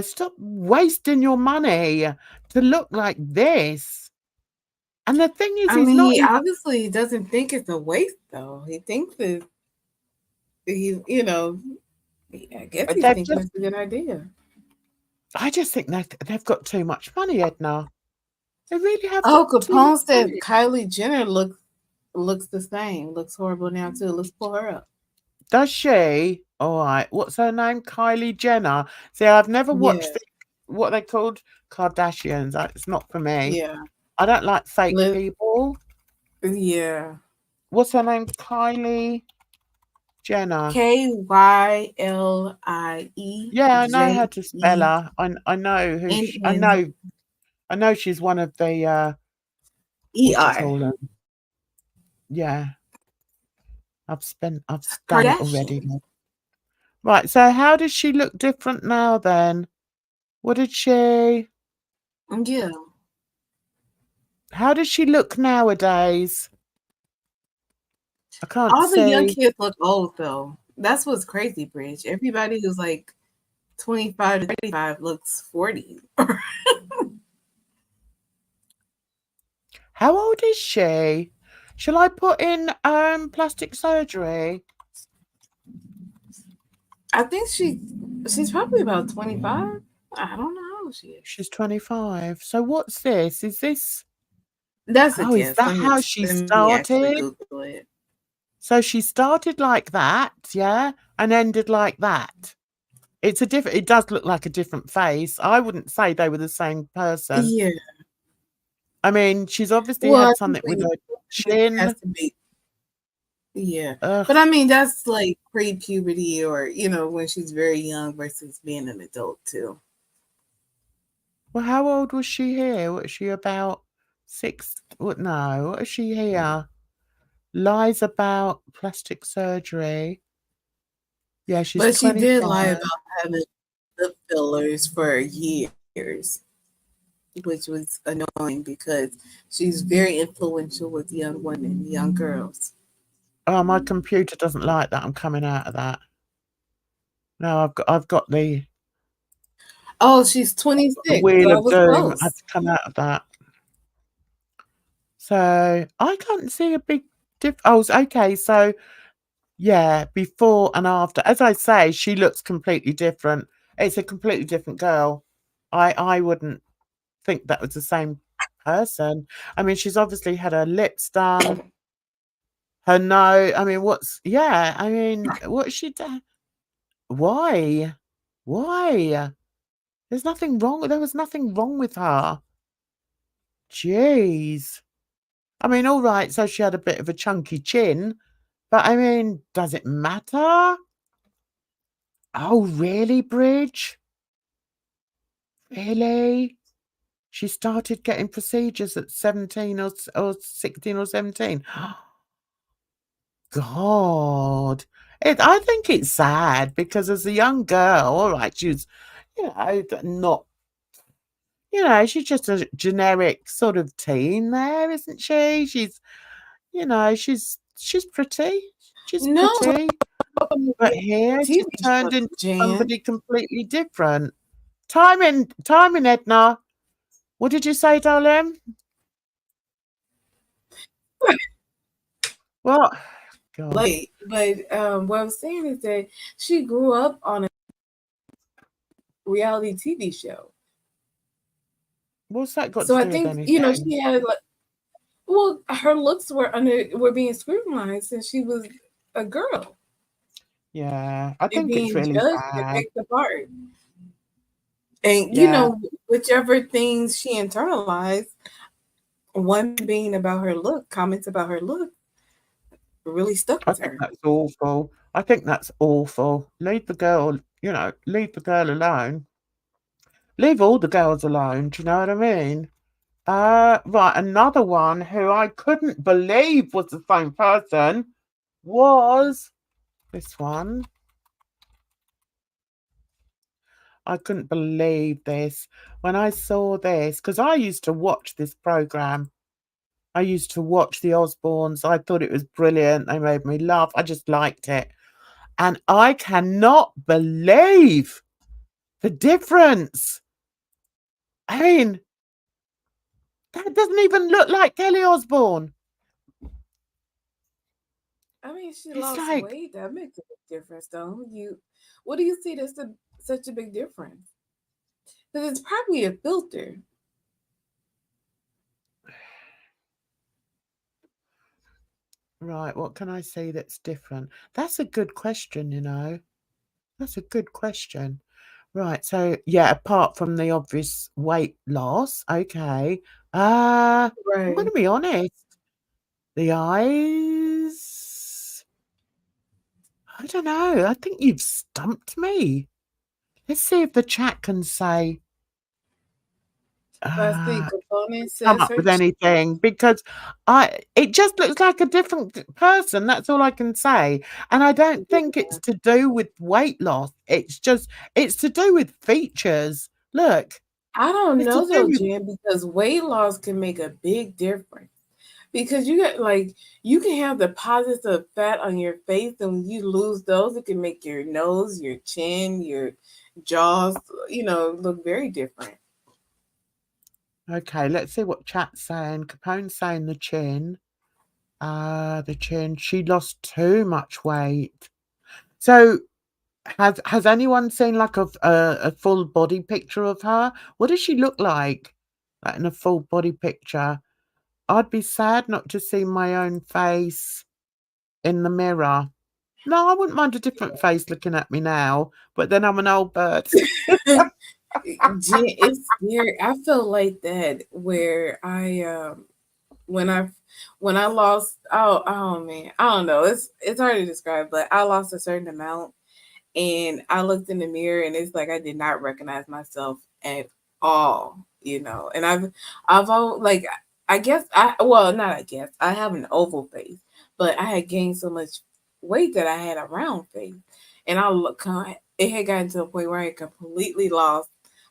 Stop wasting your money to look like this. And the thing is, I he's mean, not he even. obviously doesn't think it's a waste, though. He thinks it's he's, I guess he's They've thinking just. it's a good idea. I just think they've got too much money, Edna. They really have got Oh, too much Capone said money. Kylie Jenner looks the same. Looks horrible now too. Let's pull her up. Does she? All right. What's her name? Kylie Jenner. See, I've never Yeah, watched what they called Kardashians. It's not for me. yeah, I don't like fake Liv. people. Yeah. What's her name? Kylie Jenner. KYLIE Yeah, I know how to spell JENNER. her. I know who I know she's one of the what do you call them? Yeah, I've done it already. Kardashian. Right, so how does she look different now then? What did she Yeah. how does she look nowadays? I can't All the young see. kids look old though. That's what's crazy, Bridge. Everybody who's like 25 to 35 looks 40. How old is she? Shall I put in plastic surgery? I think she's probably about 25. I don't know how old she is. She's 25. So what's this? Is this That's a oh, is guess. that how she Let me actually started? Google it. So she started like that, yeah, and ended like that. It does look like a different face. I wouldn't say they were the same person. Yeah. I mean, she's obviously Well, I had think something with when her it has chin. to be. Yeah. Ugh. But I mean, that's like pre puberty or, when she's very young versus being an adult too. Well, how old was she here? Was she about 6? What? No, what is she here? Lies about plastic surgery. Yeah, she's But she did lie 25. about having lip fillers for years, which was annoying because she's very influential with young women, young girls. Oh, my computer doesn't like that. I'm coming out of that. No, I've got Oh, she's the 26, so wheel I of was doom. I have close. to come out of that. So I can't see a big oh, okay. So yeah, before and after. As I say, she looks completely different. It's a completely different girl. I wouldn't think that was the same person. I mean, she's obviously had her lips done, her nose. I mean, I mean, what's she done? Why? Why? There's nothing wrong. There was nothing wrong with her. Jeez. I mean, all right, so she had a bit of a chunky chin, but I mean, does it matter? Oh, really, Bridge? Really? She started getting procedures at 17 or 16 or 17. God. I think it's sad because as a young girl, all right, she's, not, she's just a generic sort of teen there, isn't she? She's pretty. She's No, pretty. But here TV she's show, turned into Jan. somebody completely different. Timing, Edna. What did you say, darling? What? God. Late, but what I'm saying is that she grew up on a reality TV show. What's that got So to I do with think anything? she had like, well, her looks were being scrutinized since she was a girl Yeah, I and think it's being really judged and sad. picked apart. And Yeah, whichever things she internalized, one being about her look, comments about her look, really stuck I with think her. that's awful. I think that's awful. Leave the girl alone. Leave all the girls alone. Do you know what I mean? Right, another one who I couldn't believe was the same person was this one. I couldn't believe this. When I saw this, because I used to watch this program. I used to watch the Osbournes. I thought it was brilliant. They made me laugh. I just liked it. And I cannot believe the difference. I mean, that doesn't even look like Kelly Osbourne. I mean, she It's lost like, weight. That makes a big difference, though. What do you see that's such a big difference? Because it's probably a filter. right, what can I say that's different? That's a good question. That's a good question. Right, so, yeah, apart from the obvious weight loss, okay. I'm gonna Right. be honest, the eyes, I don't know, I think you've stumped me. Let's see if the chat can say, Let's see. uh Component come says up her with anything because it just looks like a different person. That's all I can say. And I don't think it's to do with weight loss. It's to do with features. Look, I don't it's to know do though, with Jen, because weight loss can make a big difference. Because you get like you can have deposits of fat on your face, and when you lose those, it can make your nose, your chin, your jaws, look very different. okay, let's see what chat's saying. Capone's saying the chin. The chin. She lost too much weight. So has anyone seen like a full body picture of her? What does she look like in a full body picture? I'd be sad not to see my own face in the mirror. No, I wouldn't mind a different face looking at me now, but then I'm an old bird. It's scary. I felt like that where when I when I lost, oh man, I don't know. It's hard to describe, but I lost a certain amount, and I looked in the mirror, and it's like I did not recognize myself at all, And I've all like I guess I well not I guess I have an oval face, but I had gained so much weight that I had a round face, and it had gotten to a point where I had completely lost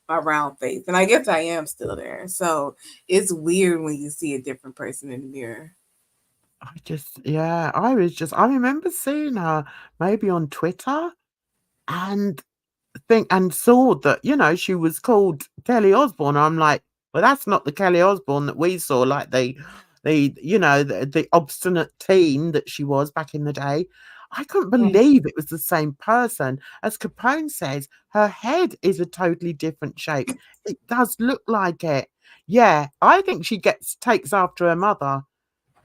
my round face, and I guess I am still there. So it's weird when you see a different person in the mirror. Yeah, I remember seeing her maybe on Twitter and saw that, she was called Kelly Osbourne. I'm like, well, that's not the Kelly Osbourne that we saw, like the obstinate teen that she was back in the day. I couldn't believe it was the same person. As Capone says, her head is a totally different shape. It does look like it. Yeah, I think she takes after her mother.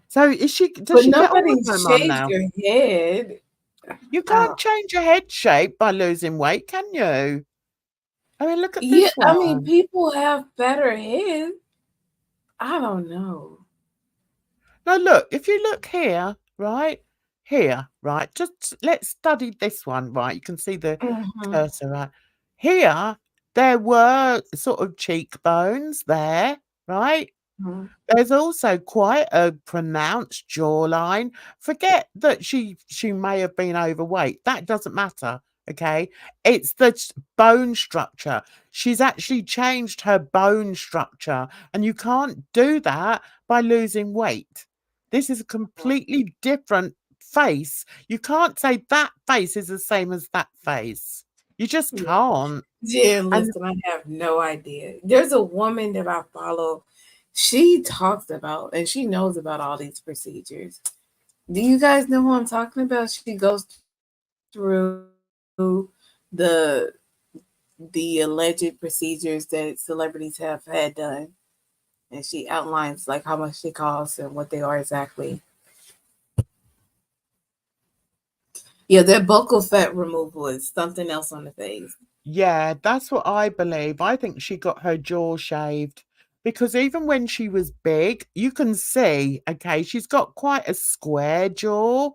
So does But she get on with nobody her mum shaved now? their head. You can't Oh. change your head shape by losing weight, can you? I mean, look at Yeah, this I mean, one. people have better heads. I don't know. Now, look, if you look here, right? Here, right? Just let's study this one, right? You can see the Mhm. cursor, right? Here, there were sort of cheekbones there, right? Mhm. There's also quite a pronounced jawline. Forget that she may have been overweight. That doesn't matter, okay? It's the bone structure. She's actually changed her bone structure, and you can't do that by losing weight. This is a completely different face. You can't say that face is the same as that face. You just Yeah. can't. Yeah, And listen, I have no idea. There's a woman that I follow. She talks about and she knows about all these procedures. Do you guys know who I'm talking about? She goes through the alleged procedures that celebrities have had done, and she outlines like how much they cost and what they are exactly. Yeah, their buccal fat removal is something else on the face. yeah, that's what I believe. I think she got her jaw shaved because even when she was big, you can see, okay, she's got quite a square jaw,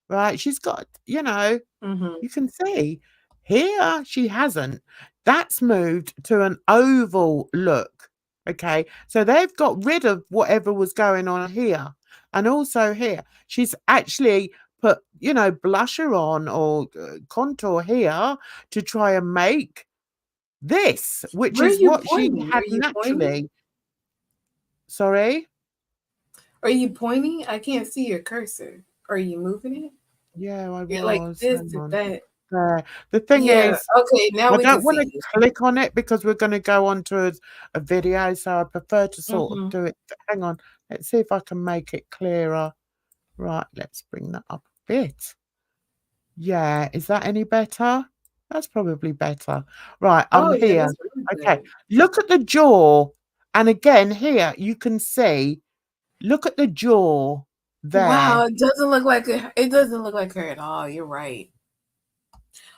right? She's got, Mm-hmm. you can see. Here, she hasn't. That's moved to an oval look, okay? So they've got rid of whatever was going on here. And also here, she's actually put, blusher on or contour here to try and make this, which Where are is you what she pointing? had Are you pointing? naturally. Sorry? Are you pointing? I can't see your cursor. Are you moving it? Yeah, I You're like was. this Hang to on. that. There. The thing Yeah. is, Okay. Now I we can don't wanna see you. click on it because we're gonna go on to a video, so I prefer to sort of Mm-hmm. do it. Hang on, let's see if I can make it clearer. Right, let's bring that up a bit. Yeah, is that any better? That's probably better. Right, I'm Oh yeah, here. that's really Okay, good. look at the jaw, and again, here, you can see, look at the jaw there. Wow, it doesn't look like her at all. You're right.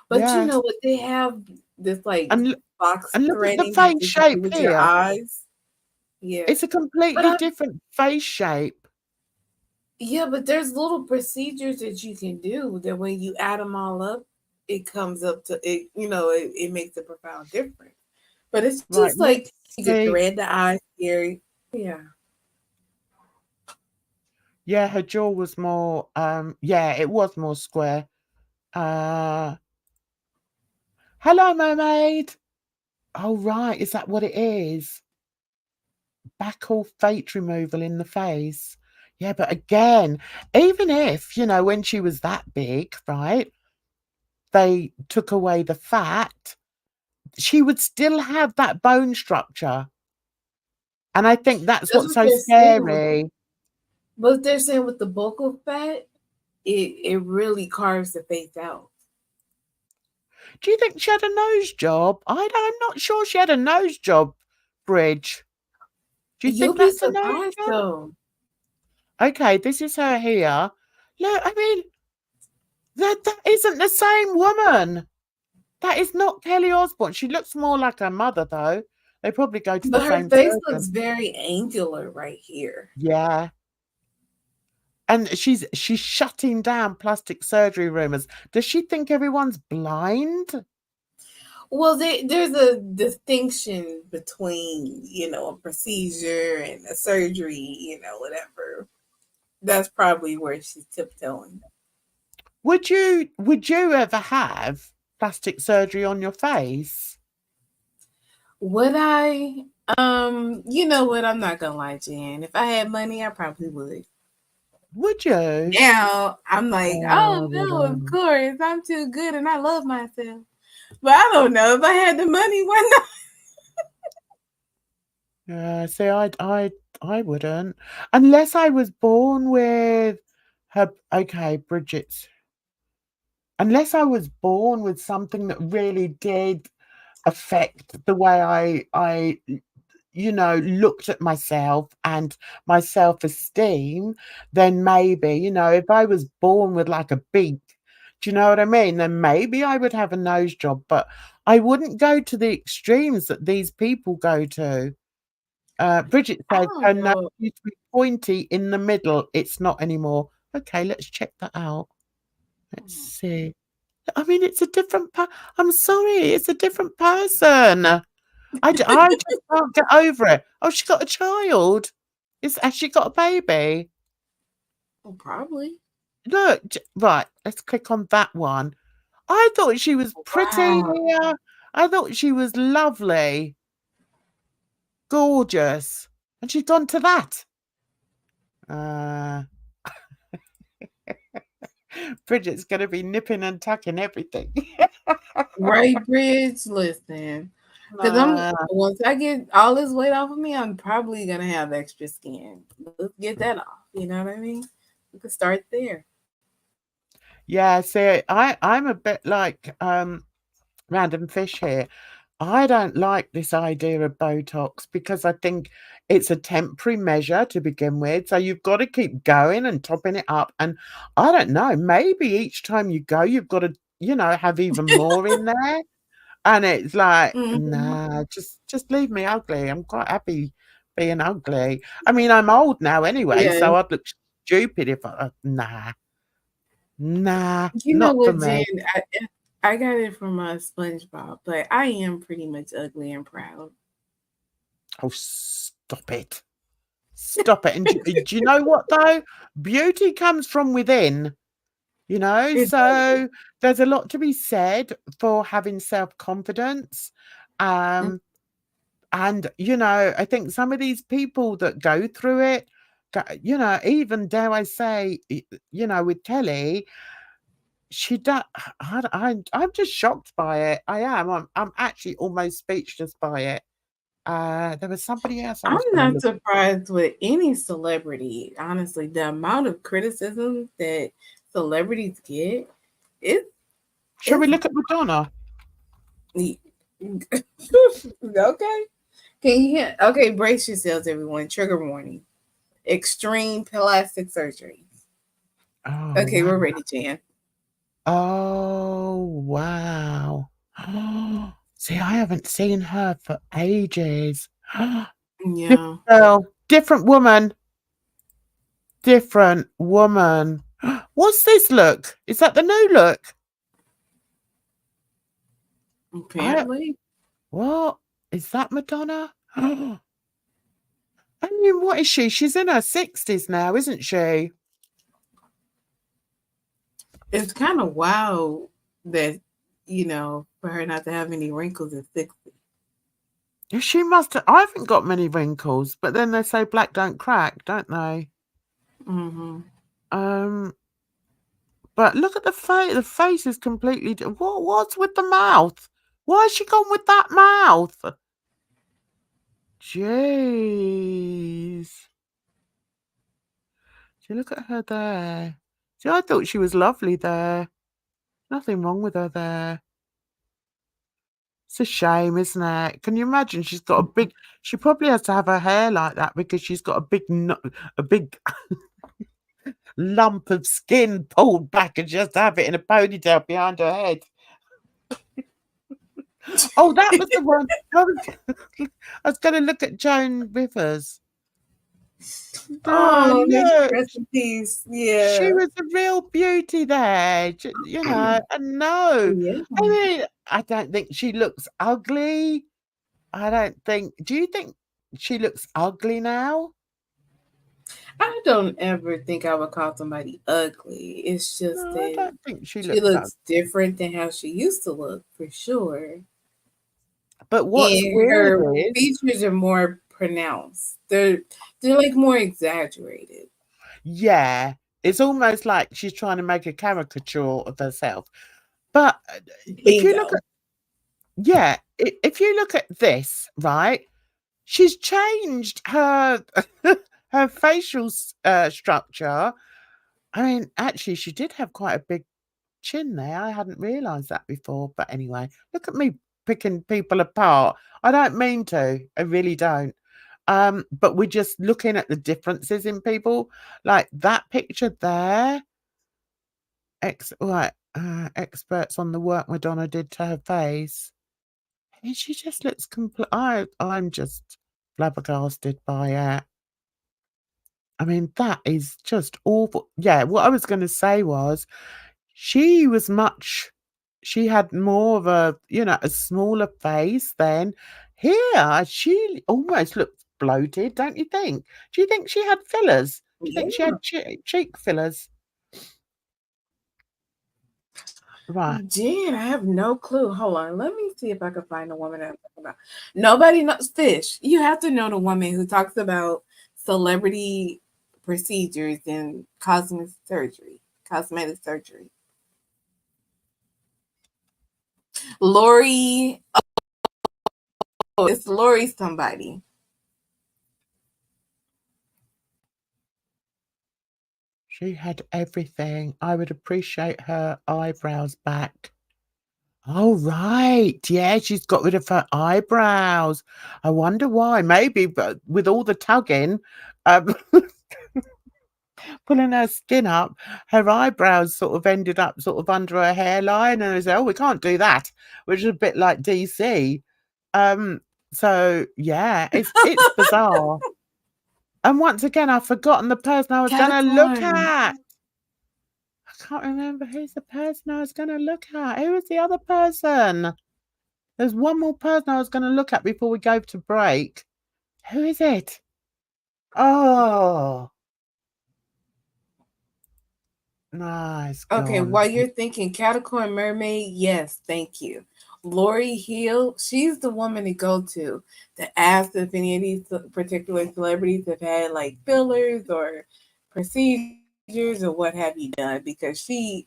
But you Yeah. know what? They have this like And box and look at the threading that face you can do shape with your here. eyes. Yeah. It's a But completely different face shape. yeah, but there's little procedures that you can do that when you add them all up, it comes up to it, it makes a profound difference. But it's Right, just like let's you could see. thread the eyes here. Yeah. Yeah, her jaw was more, yeah, it was more square. Uh, hello, mermaid. Oh, right, is that what it is? Back or fate removal in the face. Yeah, but again, even if, when she was that big, right, they took away the fat, she would still have that bone structure. And I think that's That's what's what so they're saying with scary. but they're saying with the buccal fat, it really carves the face out. Do you think she had a nose job? I'm not sure she had a nose job, Bridge. Do you You'll think be that's a nose surprised job? though. Okay, this is her here. Look, I mean, that isn't the same woman. That is not Kelly Osbourne. She looks more like her mother, though. They probably go to the But her same face surgeon. looks very angular right here. Yeah. And she's shutting down plastic surgery rumors. Does she think everyone's blind? Well, there's a distinction between, a procedure and a surgery, whatever. That's probably where she's tiptoeing. Would you ever have plastic surgery on your face? Would I? You know what? I'm not gonna lie, Jan. If I had money, I probably would. Would you? Now I'm like, oh Oh, no, of course, I'm too good and I love myself. But I don't know if I had the money, why not? yeah. See, I wouldn't, unless I was born with her. Okay, Bridget's. Unless I was born with something that really did affect the way I looked at myself and my self-esteem, then maybe, if I was born with like a beak, do you know what I mean? Then maybe I would have a nose job, but I wouldn't go to the extremes that these people go to. Bridget I says her don't nose know. used to be pointy in the middle. It's not anymore. Okay, let's check that out. Let's see. I mean, it's a different I'm sorry, it's a different person. I just can't get over it. Oh, she got a child. Has she got a baby? Well, probably. Look, right, let's click on that one. I thought she was pretty Wow. here. I thought she was lovely, gorgeous, and she's gone to that. Uh, Bridget's gonna be nipping and tucking everything. Right, Bridge? Listen. Because Uh, once I get all this weight off of me, I'm probably going to have extra skin. Let's get that off. You know what I mean? We could start there. yeah, see, I'm a bit like random fish here. I don't like this idea of Botox because I think it's a temporary measure to begin with. So you've got to keep going and topping it up. And I don't know, maybe each time you go, you've got to, have even more in there. And it's like, Mm-hmm. nah, just leave me ugly. I'm quite happy being ugly. I mean, I'm old now anyway, Yeah. so I'd look stupid if nah, You know not for what, Jen? me. I got it from SpongeBob, but I am pretty much ugly and proud. Oh, stop it. Stop it. And do you know what though? Beauty comes from within, It so there's a lot to be said for having self-confidence. does. And I think some of these people that go through it, even dare I say, with Kelly, she does. I'm just shocked by it. I am. I'm actually almost speechless by it. There was somebody else I I'm was going to not look. surprised with any celebrity. Honestly, the amount of criticism that celebrities get, it Shall we it's look at Madonna? okay. Can you hear? Okay, brace yourselves, everyone. Trigger warning: extreme plastic surgery. Oh Okay, wow. we're ready, Jan. Oh, wow. See, I haven't seen her for ages. Different Yeah. girl, different woman, different woman. What's this look? Is that the new look? Apparently. What? Is that Madonna? I mean, what is she? She's in her 60s now, isn't she? It's kind of wild that, for her not to have any wrinkles at 60. She must have. I haven't got many wrinkles, but then they say black don't crack, don't they? Mm-hmm. Um, but look at the face. The face is completely. What's with the mouth? Why has she gone with that mouth? Jeez. See, look at her there. See, I thought she was lovely there. Nothing wrong with her there. It's a shame, isn't it? Can you imagine? She's got a big. She probably has to have her hair like that because she's got a big lump of skin pulled back and just have it in a ponytail behind her head. Oh, that was the one. I was going to look at Joan Rivers. Oh, Look, rest in peace. she Yeah. was a real beauty there, and no, Yeah. I mean, I don't think she looks ugly. I don't think. Do you think she looks ugly now? I don't ever think I would call somebody ugly. It's just No, I that don't think she she looks ugly. looks different than how she used to look, for sure. But what's And weird her is, features are more pronounced. They're like more exaggerated. yeah, it's almost like she's trying to make a caricature of herself. But if you look Bingo. at, yeah, if you look at this, right, she's changed her her facial structure. I mean, actually, she did have quite a big chin there. I hadn't realised that before. But anyway, look at me picking people apart. I don't mean to. I really don't. But we're just looking at the differences in people. Like that picture there. Experts on the work Madonna did to her face. And she just looks complete. I'm just flabbergasted by it. I mean, that is just awful. Yeah, what I was going to say was she was much, she had more of a, a smaller face then. Here, she almost looks bloated, don't you think? Do you think she had fillers? Do you think she Yeah. had cheek fillers? Right. Jen, I have no clue. Hold on. Let me see if I can find the woman that I'm talking about. Nobody knows fish. You have to know the woman who talks about celebrity procedures and cosmetic surgery. Cosmetic surgery. Lori. Oh, it's Lori somebody. She had everything. I would appreciate her eyebrows back. Oh, right. Yeah, she's got rid of her eyebrows. I wonder why. Maybe, but with all the tugging, um, pulling her skin up, her eyebrows sort of ended up sort of under her hairline, and I said, "Oh, we can't do that," which is a bit like DC. Um, so yeah, it's bizarre. And once again, I've forgotten the person I was gonna look Capricorn. at. I can't remember who's the person I was gonna look at. Who was the other person? There's one more person I was gonna look at before we go to break. Who is it? Oh, nice Okay, gone. while you're thinking Capricorn Mermaid, yes, thank you. Lori Hill, she's the woman to go to ask if any of these particular celebrities have had like fillers or procedures or what have you done, because she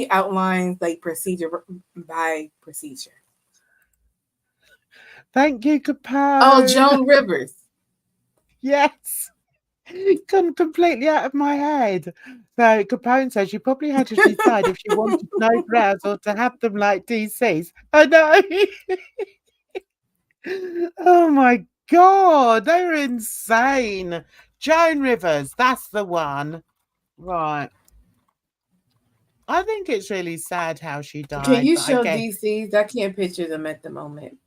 outlines like procedure by procedure. Thank you, Oh, Capone. Joan Rivers. Yes. Gone completely out of my head. So Capone says she probably had to decide if she wanted no brows or to have them like DC's. I know. Oh my God, they're insane. Joan Rivers, that's the one. Right. I think it's really sad how she Can died, you but I show guess. DCs? I can't picture them at the moment.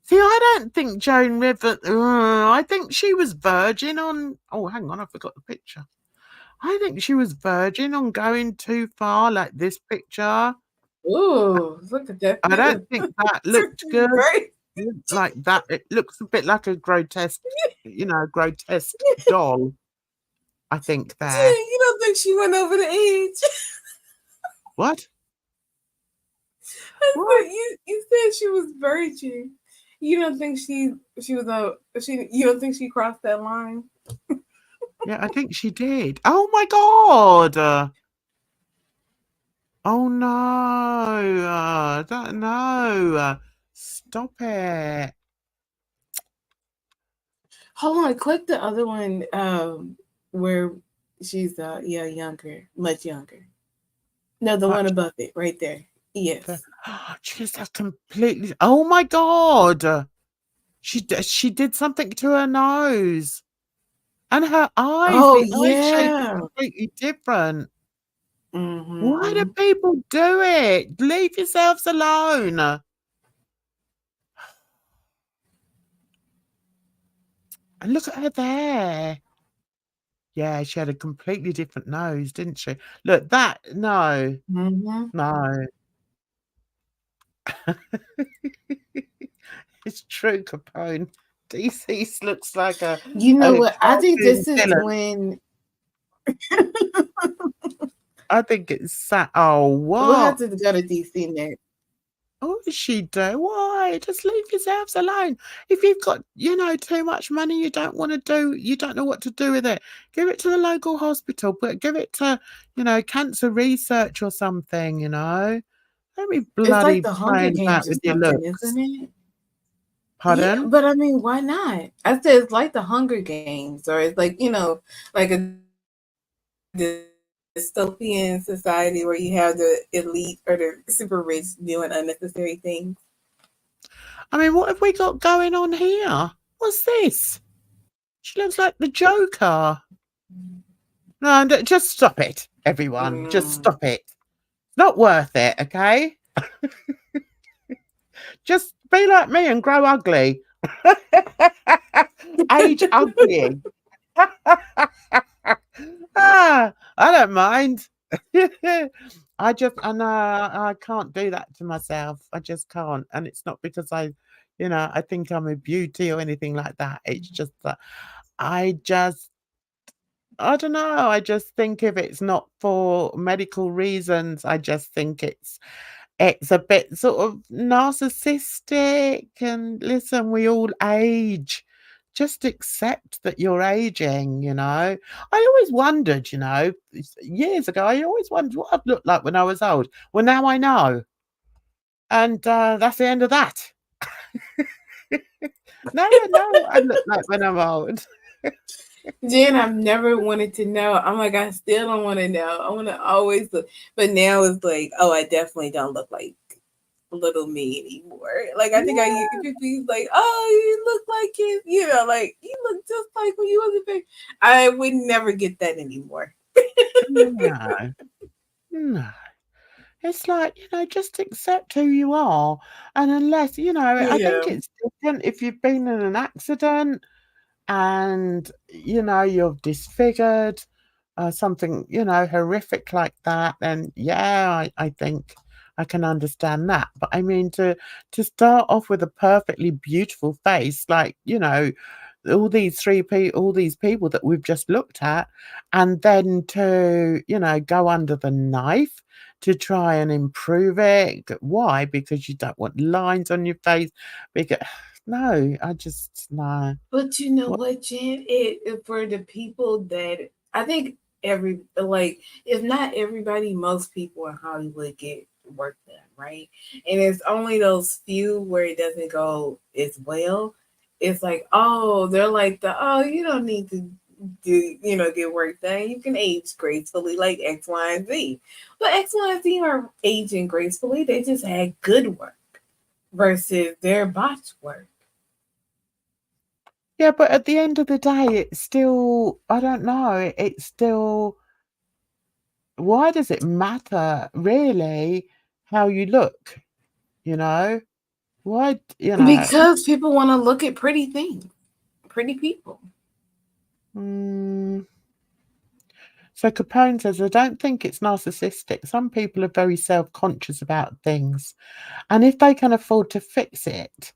See, I don't think Joan River. I think she was virgin on. Oh, hang on, I forgot the picture. I think she was virgin on going too far, like this picture. Ooh, look at that. I don't think that looked good. Right? Like that, it looks a bit like a grotesque doll. I think there. You don't think she went over the edge? What? I What? said, you said she was virgin. You don't think she was a she? You don't think she crossed that line? Yeah, I think she did. Oh my god! Oh no! No! Stop it! Hold on, click the other one. Where she's yeah, younger, much younger. No, the one Much above it, right there. Yes. better. She just had completely. Oh my god! She did something to her nose and her eyes. Oh The eye shape is yeah. completely different. Why do Mm-hmm. people do it? Leave yourselves alone. And look at her there. Yeah, she had a completely different nose, didn't she? Look, that no, Mm-hmm. no. It's true, Capone. DC looks like You know a what? I think cartoon this is villain. when I think it's sad. Oh, we'll have what? to go to DC next. What does she do? Why? Just leave yourselves alone. If you've got, too much money you don't know what to do with it, give it to the local hospital, but give it to, cancer research or something. Don't be It's like bloody the Hunger playing about Games or with your something, looks. isn't it? Yeah, Pardon? but I mean, why not? I said it's like the Hunger Games, or it's like like a dystopian society where you have the elite or the super rich doing unnecessary things. I mean, what have we got going on here? What's this? She looks like the Joker. No, just stop it, everyone. Just Mm. stop it. Not worth it, okay? Just be like me and grow ugly. Age ugly. I don't mind. I know I can't do that to myself. I just can't. And it's not because I think I'm a beauty or anything like that. It's just that I just I don't know. I just think if it's not for medical reasons, I just think it's a bit sort of narcissistic. And listen, we all age. Just accept that you're aging. I always wondered, years ago, I always wondered what I'd look like when I was old. Well, now I know. And that's the end of that. Now I know what I look like when I'm old. Jen, I've never wanted to know. I'm like, I still don't want to know. I want to always look, but now it's like, oh, I definitely don't look like little me anymore. Like I think I used to be like, oh, you look like it, like you look just like when you was a baby. I would never get that anymore. No, no. It's like, just accept who you are. And unless, I Yeah. think it's different if you've been in an accident and, you're disfigured, something, horrific like that, then yeah, I think I can understand that. But I mean, to start off with a perfectly beautiful face, like, all these people that we've just looked at, and then to, go under the knife to try and improve it. Why? Because you don't want lines on your face. Because no, I just no. But you know What? what, Jen? It for the people that I think every like if not everybody, most people in Hollywood get work done, right? And it's only those few where it doesn't go as well. It's like, oh, they're like you don't need to get work done. You can age gracefully like X, Y, and Z. But X, Y, and Z are aging gracefully. They just had good work versus their botched work. Yeah, but at the end of the day, it's still I don't know. It's still why does it matter really how you look? You know? Why, you know? Because people want to look at pretty things, pretty people. So Capone says, I don't think it's narcissistic. Some people are very self-conscious about things. And if they can afford to fix it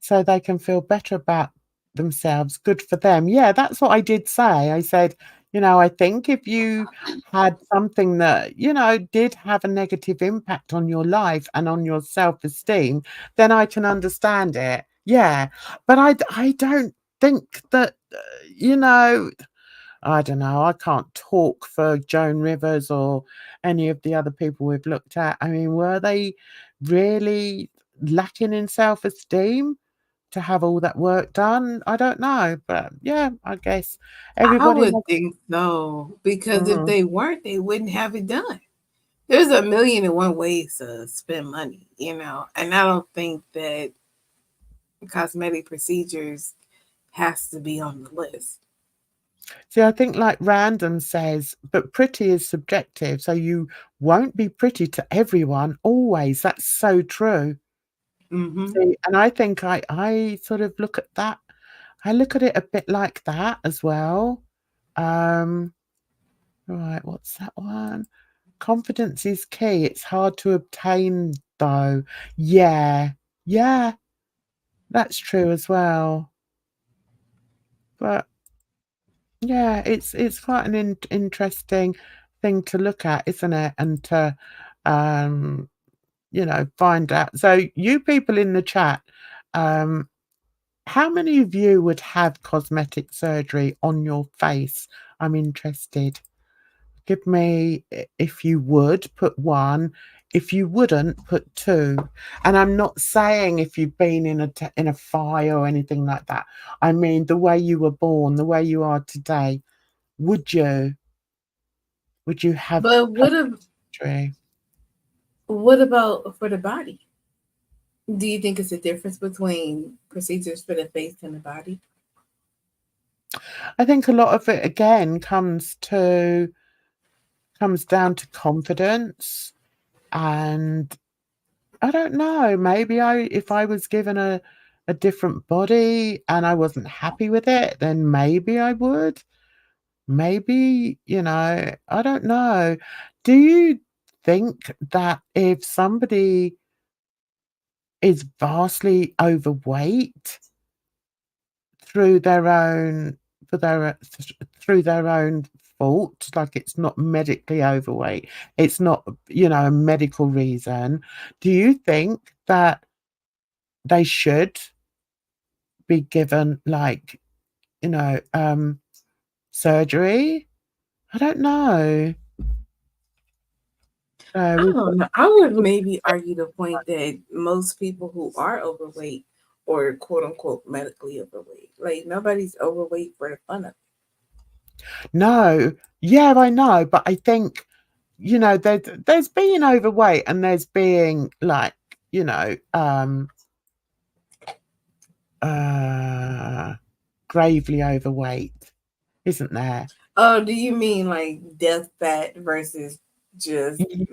so they can feel better about themselves, good for them. Yeah, that's what I did say. I said, I think if you had something that, did have a negative impact on your life and on your self-esteem, then I can understand it. Yeah. But I don't think that, I don't know, I can't talk for Joan Rivers or any of the other people we've looked at. I mean, were they really lacking in self-esteem to have all that work done? I don't know, but yeah, I guess I everybody would has. think so, because if Mm. they weren't, they wouldn't have it done. There's a million and one ways to spend money, and I don't think that cosmetic procedures has to be on the list. See, I think like Random says, but pretty is subjective, so you won't be pretty to everyone always. That's so true. Mm-hmm. See, and I think I sort of look at that. I look at it a bit like that as well. Um, right, what's that one? Confidence is key. It's hard to obtain though. Yeah. Yeah, that's true as well. But yeah, it's quite an interesting thing to look at, isn't it? And to um, find out. So you people in the chat, um, how many of you would have cosmetic surgery on your face? I'm interested. Give me, if you would, put 1. If you wouldn't, put 2. And I'm not saying if you've been in a fire or anything like that. I mean the way you were born, the way you are today. Would you? Would you have But surgery? what about for the body? Do you think it's a difference between procedures for the face and the body? I think a lot of it again comes down to confidence, and I don't know, maybe if I was given a different body and I wasn't happy with it, then maybe I would. Maybe, I don't know. Do you think that if somebody is vastly overweight through their own for their through their own fault, like it's not medically overweight, it's not, a medical reason, do you think that they should be given, like, surgery? I don't know. I We've got don't know. I would maybe argue the point that most people who are overweight or quote unquote medically overweight, like nobody's overweight for the fun of it. no. Yeah, I know, but I think, there's being overweight and there's being, like, uh, gravely overweight, isn't there? Oh, do you mean like death fat versus just Y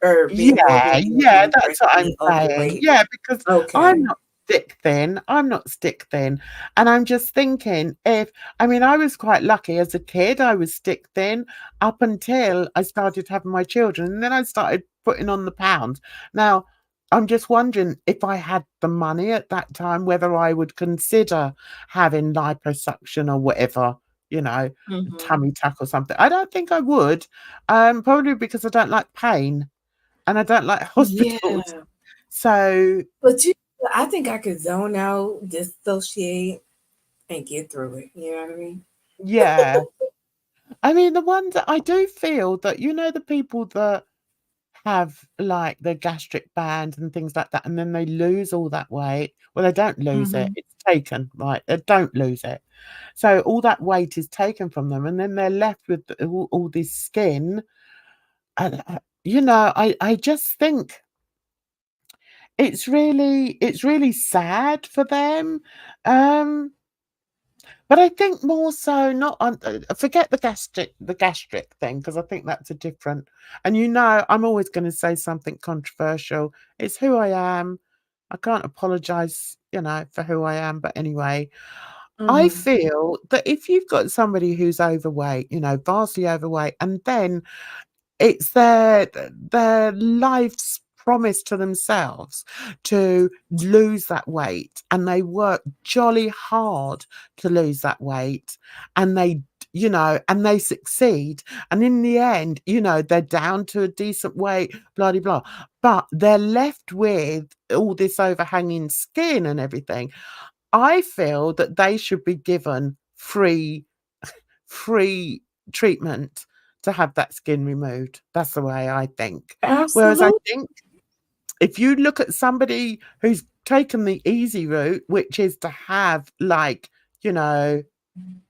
or being Yeah, morbidly yeah, obese that's versus what I'm being saying. overweight? Yeah, because Okay. I'm not stick thin. I'm not stick thin. And I'm just thinking I mean, I was quite lucky as a kid. I was stick thin up until I started having my children, and then I started putting on the pounds. Now, I'm just wondering if I had the money at that time, whether I would consider having liposuction or whatever, Mm-hmm. tummy tuck or something. I don't think I would, probably because I don't like pain. And I don't like Yeah, hospitals. So, but I think I could zone out, dissociate, and get through it. You know what I mean? yeah. I mean, the ones that I do feel that, the people that have, like, the gastric band and things like that, and then they lose all that weight. Well, they don't lose it, Mm-hmm. it's taken, right? They don't lose it. So all that weight is taken from them, and then they're left with all this skin, and, I just think it's really sad for them. Um But I think more so not on forget the gastric thing, because I think that's a different, and I'm always gonna say something controversial. It's who I am. I can't apologize, for who I am, but anyway, I Mm-hmm. feel that if you've got somebody who's overweight, vastly overweight, and then it's their life's promise to themselves to lose that weight, and they work jolly hard to lose that weight, and they succeed, and in the end, they're down to a decent weight, blah de blah, but they're left with all this overhanging skin and everything. I feel that they should be given free treatment to have that skin removed. That's the way I think. Whereas I Absolutely. think if you look at somebody who's taken the easy route, which is to have, like, you know,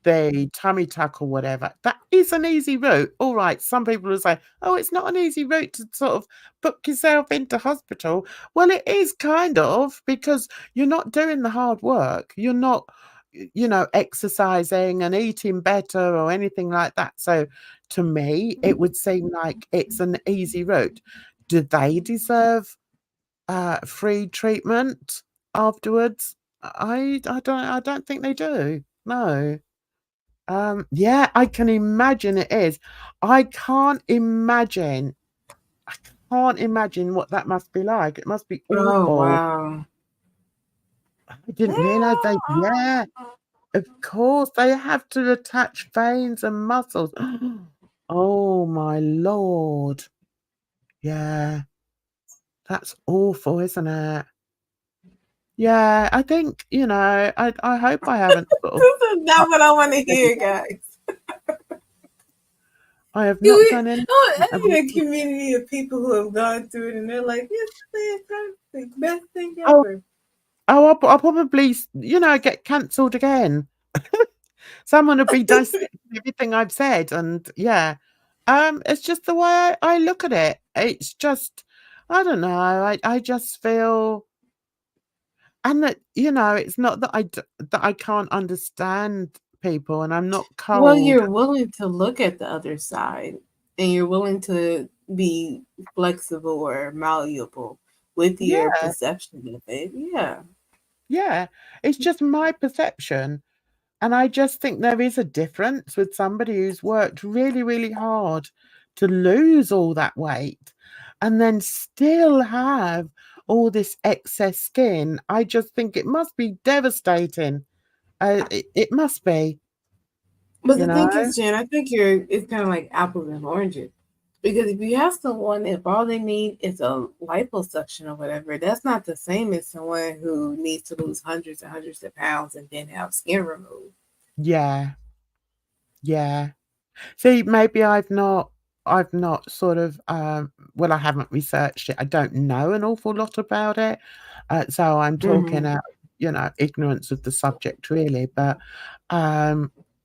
the tummy tuck or whatever, that is an easy route. All right, some people will say, "Oh, it's not an easy route to sort of book yourself into hospital." Well, it is kind of, because you're not doing the hard work. You're not, exercising and eating better or anything like that. So to me, it would seem like it's an easy route. Do they deserve free treatment afterwards? I don't think they do. No. Yeah, I can imagine it is. I can't imagine I can't imagine what that must be like. It must be Oh awful. wow. I didn't realize yeah, of course, they have to attach veins and muscles. Oh my lord. Yeah, that's awful, isn't it? Yeah, I think, I hope I haven't sort of This is not what I want to hear, guys. I have not You, done anything. I need a community of people who have gone through it, and they're like, "Yes, it's the best thing Oh, ever." I'll probably, get cancelled again. Someone will be dissecting everything I've said, and yeah. It's just the way I look at it. It's just, I don't know, I just feel, and that, it's not that I can't understand people, and I'm not Well, cold. you're willing to look at the other side, and you're willing to be flexible or malleable with your Yeah, perception of it. Yeah. yeah. It's just my perception. And I just think there is a difference with somebody who's worked really, really hard to lose all that weight and then still have all this excess skin. I just think it must be devastating. It must be, But you the know? thing is, Jen, I think it's kind of like apples and oranges. Because if you have someone, if all they need is a liposuction or whatever, that's not the same as someone who needs to lose hundreds and hundreds of pounds and then have skin removed. Yeah, yeah. See, maybe I've not sort of, well, I haven't researched it. I don't know an awful lot about it. So I'm talking Mm-hmm. out, ignorance of the subject really, but,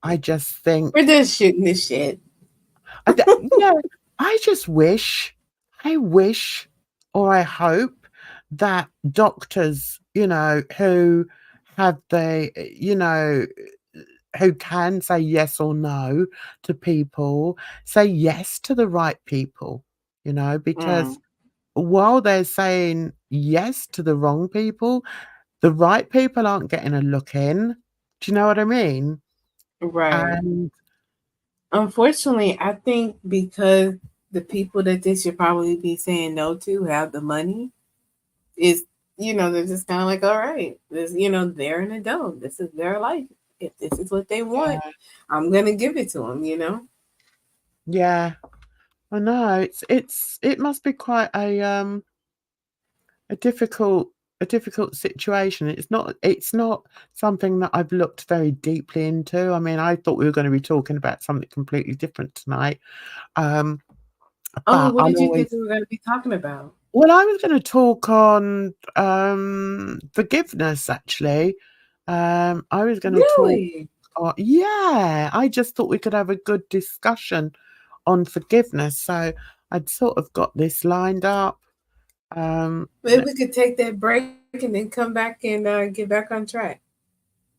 I just We're think just shooting the shit. I d yeah, I just wish, or I hope that doctors, who have who can say yes or no to people, say yes to the right people, because Mm, while they're saying yes to the wrong people, the right people aren't getting a look in. Do you know what I mean? right. And Unfortunately, I think because the people that they should probably be saying no to have the money, is they're just kind of like, all right, this, they're an adult, this is their life, if this is what they want, yeah, I'm gonna give it to them. yeah, I know it must be quite a difficult a difficult situation. It's not something that I've looked very deeply into. I mean, I thought we were going to be talking about something completely different tonight. Um, Oh, but what I'm did you think always we were going to be talking about? well, I was going to talk on forgiveness actually. I was going to talk Really? yeah, I just thought we could have a good discussion on forgiveness. So I'd sort of got this lined up. Um, Maybe we could take that break and then come back and get back on track.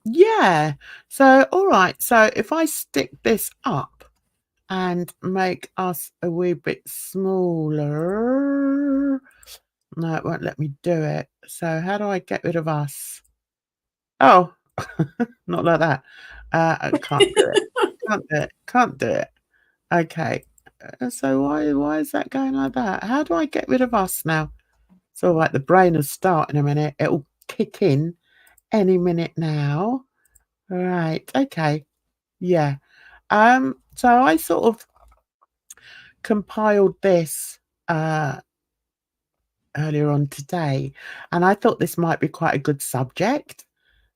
Yeah. So, all right. So if I stick this up and make us a wee bit smaller. No, it won't let me do it. So how do I get rid of us? Oh, not like that. I can't do it. Can't do it. Can't do it. Okay. So why is that going like that? How do I get rid of us now? It's all right. The brain will start in a minute. It'll kick in any minute now. Right. Okay. Yeah. So I sort of compiled this earlier on today, and I thought this might be quite a good subject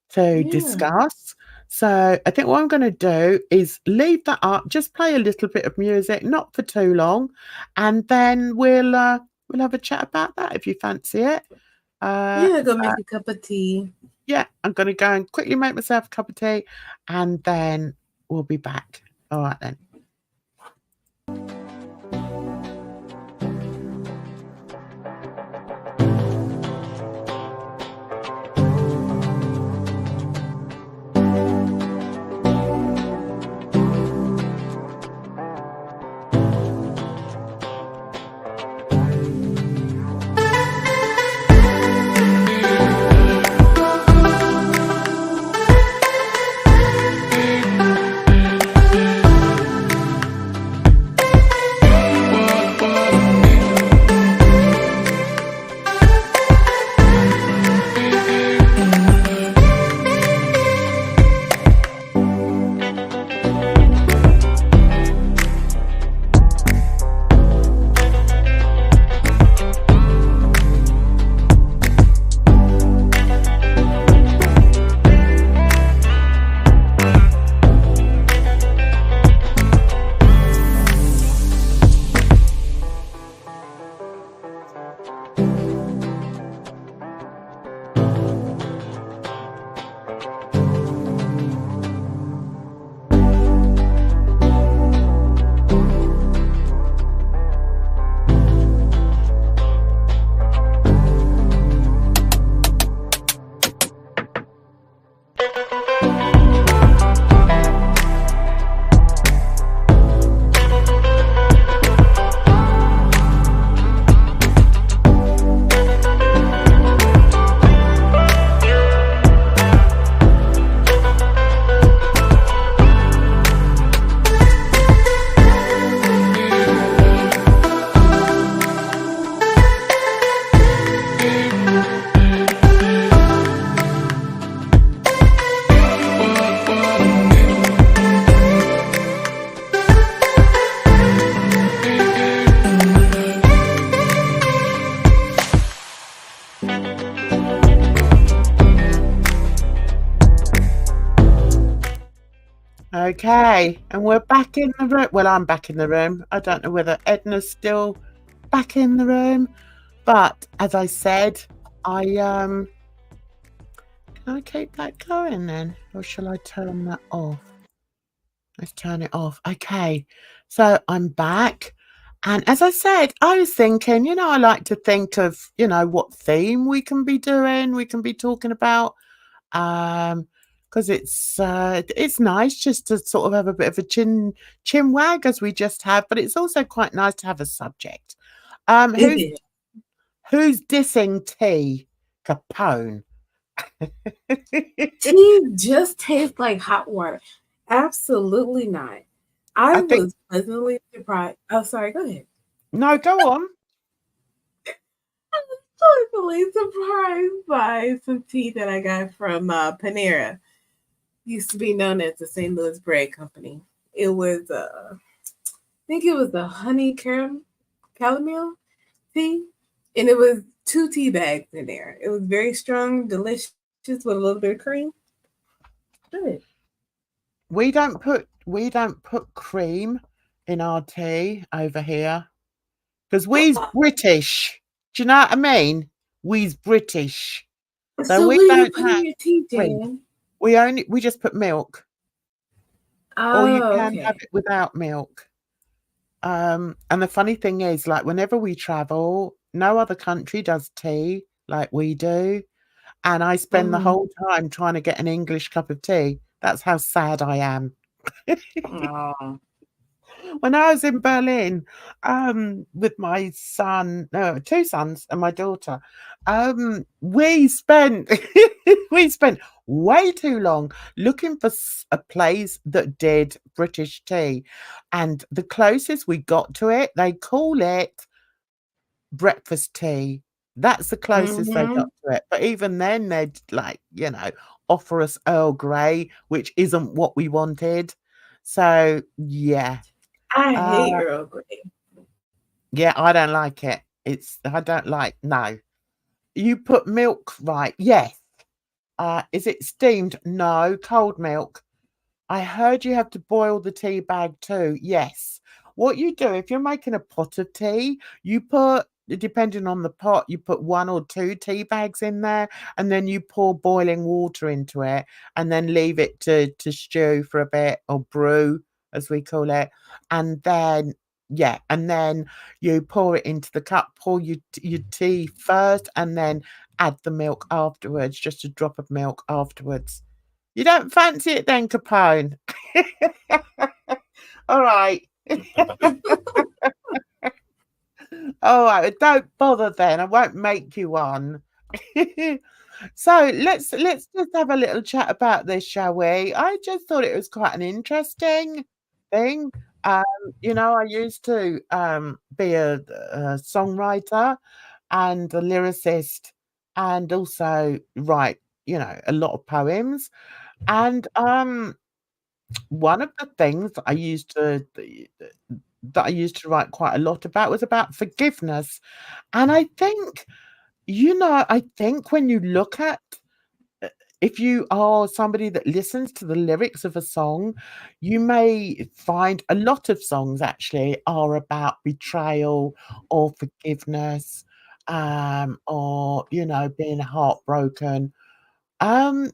to Yeah. discuss. So I think what I'm going to do is leave that up, just play a little bit of music, not for too long, and then we'll have a chat about that if you fancy it. Yeah, go So, make a cup of tea. yeah, I'm going to go and quickly make myself a cup of tea, and then we'll be back. All right then. Okay, and we're back in the room. Well, I'm back in the room. I don't know whether Edna's still back in the room, but as I said, can I keep that going then, or shall I turn that off? Let's turn it off. Okay, so I'm back, and as I said, I was thinking, I like to think of, what theme we can be doing, we can be talking about. Because it's nice just to sort of have a bit of a chin wag as we just have, but it's also quite nice to have a subject. It Who's is. who's dissing tea? Capone. Tea just tastes like hot water. Absolutely not. I I think was pleasantly surprised. Oh, sorry, go ahead. no, go on. I was pleasantly surprised by some tea that I got from Panera. Used to be known as the St. Louis Bread Company. It was, I think it was the honey chamomile tea, and it was 2 tea bags in there. It was very strong, delicious with a little bit of cream. Good. We don't put cream in our tea over here because we's British. Do you know what I mean? We's British, so So we what do you don't put in have your tea, cream. Jan? We just put milk, or you Oh, can have okay. it without milk. And the funny thing is, like, whenever we travel, no other country does tea like we do. and I spend the whole time trying to get an English cup of tea. That's how sad I am. Oh. When I was in Berlin, with my son, no, 2 sons and my daughter, we spent we spent way too long looking for a place that did British tea, and the closest we got to it, they call it breakfast tea. That's the closest they got to it. But even then, they'd like, offer us Earl Grey, which isn't what we wanted. So yeah. I Uh, hate Earl Grey. yeah, I don't like it. I don't like, no. You put milk, right? Yes. Is it steamed? No. Cold milk. I heard you have to boil the tea bag too. Yes. What you do, if you're making a pot of tea, you put, depending on the pot, you put 1 or 2 tea bags in there, and then you pour boiling water into it, and then leave it to stew for a bit, or brew, as we call it. And then, yeah, and then you pour it into the cup, pour your tea first, and then add the milk afterwards, just a drop of milk afterwards. You don't fancy it then, Capone? All right. All right, don't bother then. I won't make you one. So let's just have a little chat about this, shall we? I just thought it was quite an interesting thing. Um, I used to be a songwriter and a lyricist, and also write, a lot of poems. And one of the things that I used to write quite a lot about was about forgiveness. And I think when you look at, uh, if you are somebody that listens to the lyrics of a song, you may find a lot of songs actually are about betrayal or forgiveness, or, being heartbroken.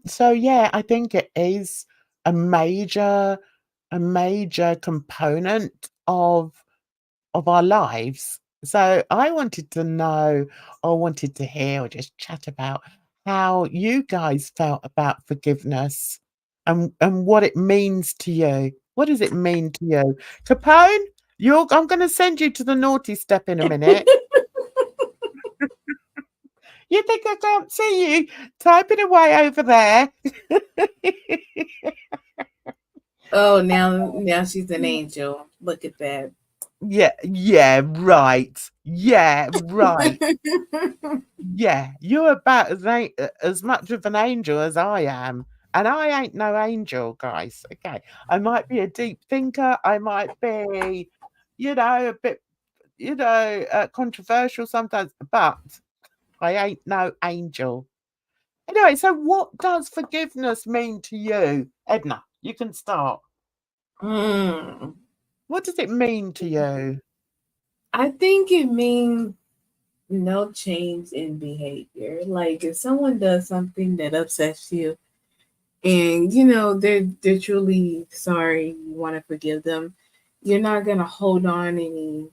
So yeah, I think it is a major component of our lives. So I wanted to know, or wanted to hear, or just chat about how you guys felt about forgiveness, and what it means to you. What does it mean to you? Capone, I'm gonna send you to the naughty step in a minute. You think I can't see you typing away over there? Oh, now she's an angel. Look at that. Yeah, right. Yeah, right. Yeah, you're about as much of an angel as I am, and I ain't no angel, guys. Okay, I might be a deep thinker. I might be, a bit, controversial sometimes, but I ain't no angel. Anyway, so what does forgiveness mean to you, Edna? You can start. Mm. What does it mean to you? I think it means no change in behavior. Like if someone does something that upsets you, and they're truly sorry, you want to forgive them, you're not gonna hold on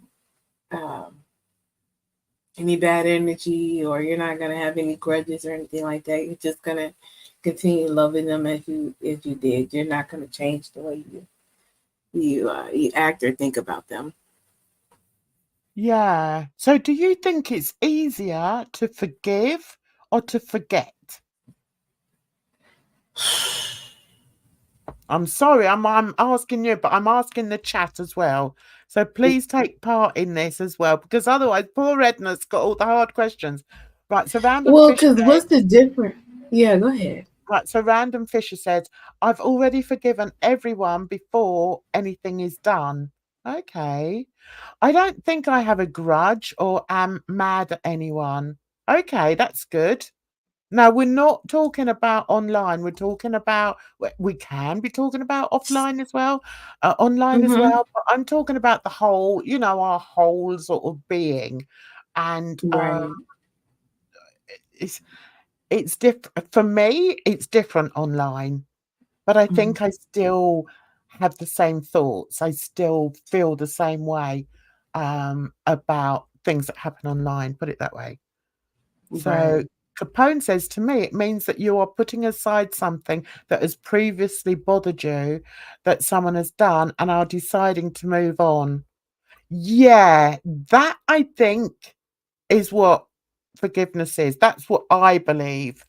um, any bad energy, or you're not gonna have any grudges or anything like that. You're just gonna continue loving them as you did. You're not gonna change the way you act or think about them. Yeah. So do you think it's easier to forgive or to forget? I'm sorry, I'm asking you, but I'm asking the chat as well. So please take part in this as well, because otherwise poor Edna's got all the hard questions. Right, so Random Well, Fisher because said, what's the difference? Yeah, go ahead. I've already forgiven everyone before anything is done. Okay. I don't think I have a grudge or am mad at anyone. Okay, that's good. Now, we're not talking about online. We're talking about, we can be talking about offline as well, online as Mm-hmm. well. But I'm talking about the whole, our whole sort of being. And Right. it's it's different for me. It's different online, but I Mhm. think I still have the same thoughts. I still feel the same way about things that happen online. Put it that way. So Right. Capone says to me, it means that you are putting aside something that has previously bothered you, that someone has done, and are deciding to move on. Yeah, that I think is what forgiveness is. That's what I believe.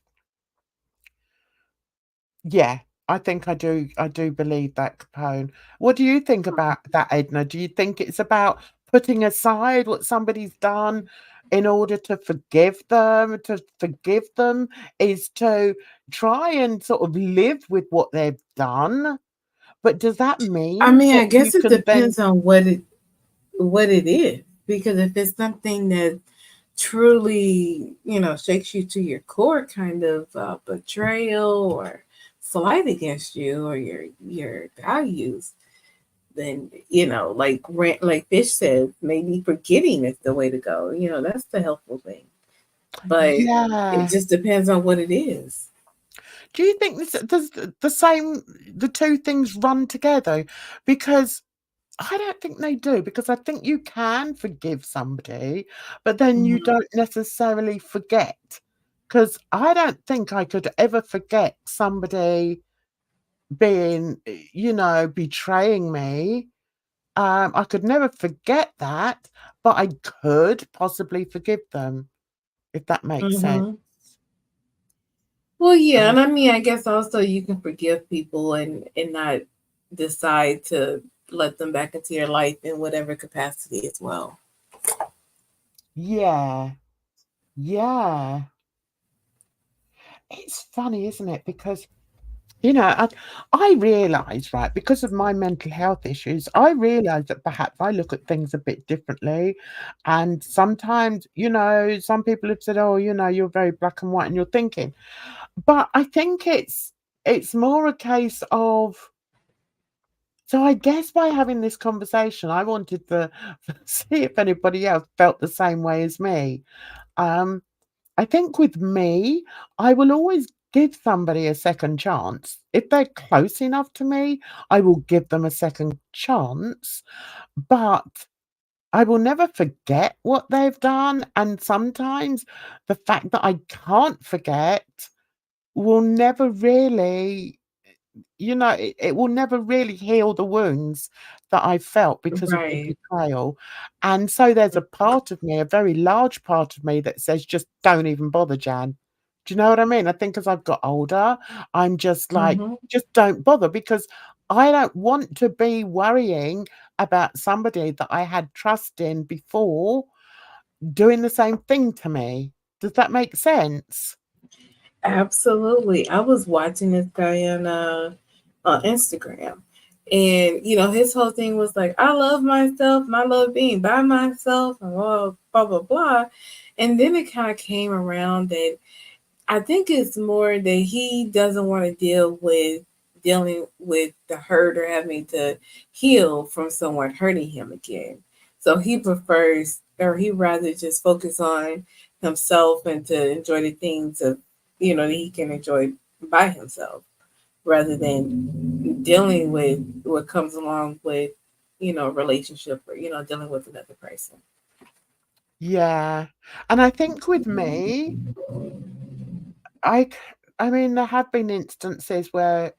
Yeah, I think I do believe that, Capone. What do you think about that, Edna? Do you think it's about putting aside what somebody's done in order to forgive them? To forgive them is to try and sort of live with what they've done. But does that I mean mean, I that you guess it can then depends on what it is, because if it's something that truly, shakes you to your core, kind of betrayal or slight against you or your values, then like Fish says, maybe forgetting is the way to go. That's the helpful thing, but it yeah. just depends on what it is. Do you think this does the two things run together? Because I don't think they do, because I think you can forgive somebody, but then you Mhm. don't necessarily forget. Because I don't think I could ever forget somebody being, betraying me. I could never forget that, but I could possibly forgive them, if that makes sense. Mhm. Well, yeah, Um, and I mean, I guess also you can forgive people and not decide to let them back into your life in whatever capacity as well. yeah, yeah. It's funny, isn't it? Because I realise, right, because of my mental health issues, I realise that perhaps I look at things a bit differently. And sometimes, some people have said, "Oh, you're very black and white in your thinking." But I think it's more a case of, so I guess by having this conversation, I wanted to see if anybody else felt the same way as me. Um, I think with me, I will always give somebody a second chance. If they're close enough to me, I will give them a second chance, but I will never forget what they've done. And sometimes the fact that I can't forget will never really, it will never really heal the wounds that I felt because of the Right. betrayal. And so there's a part of me, a very large part of me that says, just don't even bother, Jan. Do you know what I mean? I think as I've got older, I'm just like, Mm-hmm. just don't bother, because I don't want to be worrying about somebody that I had trust in before doing the same thing to me. Does that make sense? Absolutely. I was watching this guy on Instagram, and his whole thing was like, I love myself and I love being by myself and blah blah blah. And then it kind of came around that I think it's more that he doesn't want to dealing with the hurt or having to heal from someone hurting him again. So he prefers, or he rather just focus on himself and to enjoy the things that he can enjoy by himself, rather than dealing with what comes along with a relationship, or dealing with another person. Yeah. And I think with me, I c I mean, there have been instances where,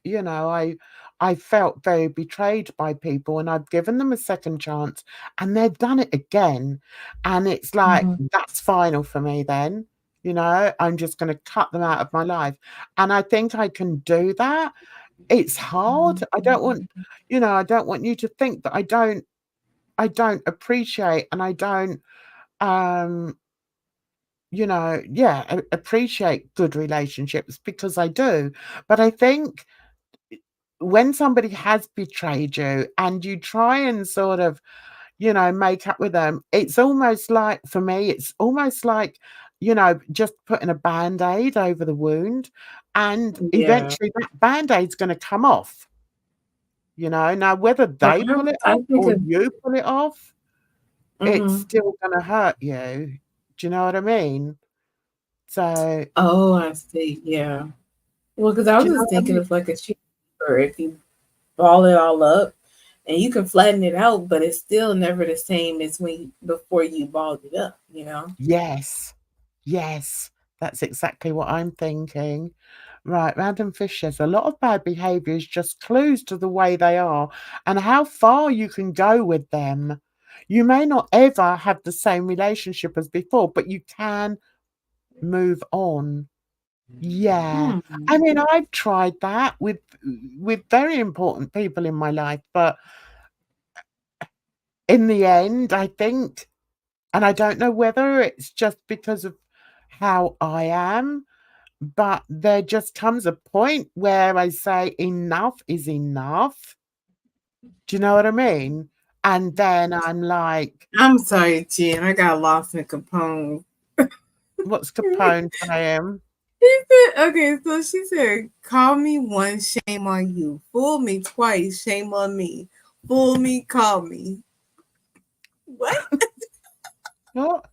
I felt very betrayed by people, and I've given them a second chance, and they've done it again, and it's like, Mhm. that's final for me then, I'm just gonna cut them out of my life, and I think I can do that. It's hard. I don't want you to think that I don't appreciate, and I don't, um yeah, appreciate good relationships, because I do. But I think when somebody has betrayed you and you try and sort of, make up with them, it's almost like, for me, it's almost like, just putting a band-aid over the wound, and Yeah. eventually that band-aid's going to come off, Now, whether I, they pull it I off think or of. you pull it off, it's Mhm. still going to hurt you. Do you know what I mean? So, Oh, I see. Yeah. Well, because I do was you know just what I thinking mean? of like a sheet of paper. If you ball it all up, and you can flatten it out, but it's still never the same as before you balled it up. Yes. Yes. That's exactly what I'm thinking. Right, Random Fish says a lot of bad behaviour is just clues to the way they are and how far you can go with them. You may not ever have the same relationship as before, but you can move on. Yeah. I mean, I've tried that with very important people in my life, but in the end, I think, and I don't know whether it's just because of how I am, but there just comes a point where I say enough is enough. Do you know what I mean? And then I'm like, I'm sorry, Jen. I got lost in Capone. what's Capone saying? He said, okay, so she said, call me once, shame on you. Fool me twice, shame on me. Fool me, call me. What? What?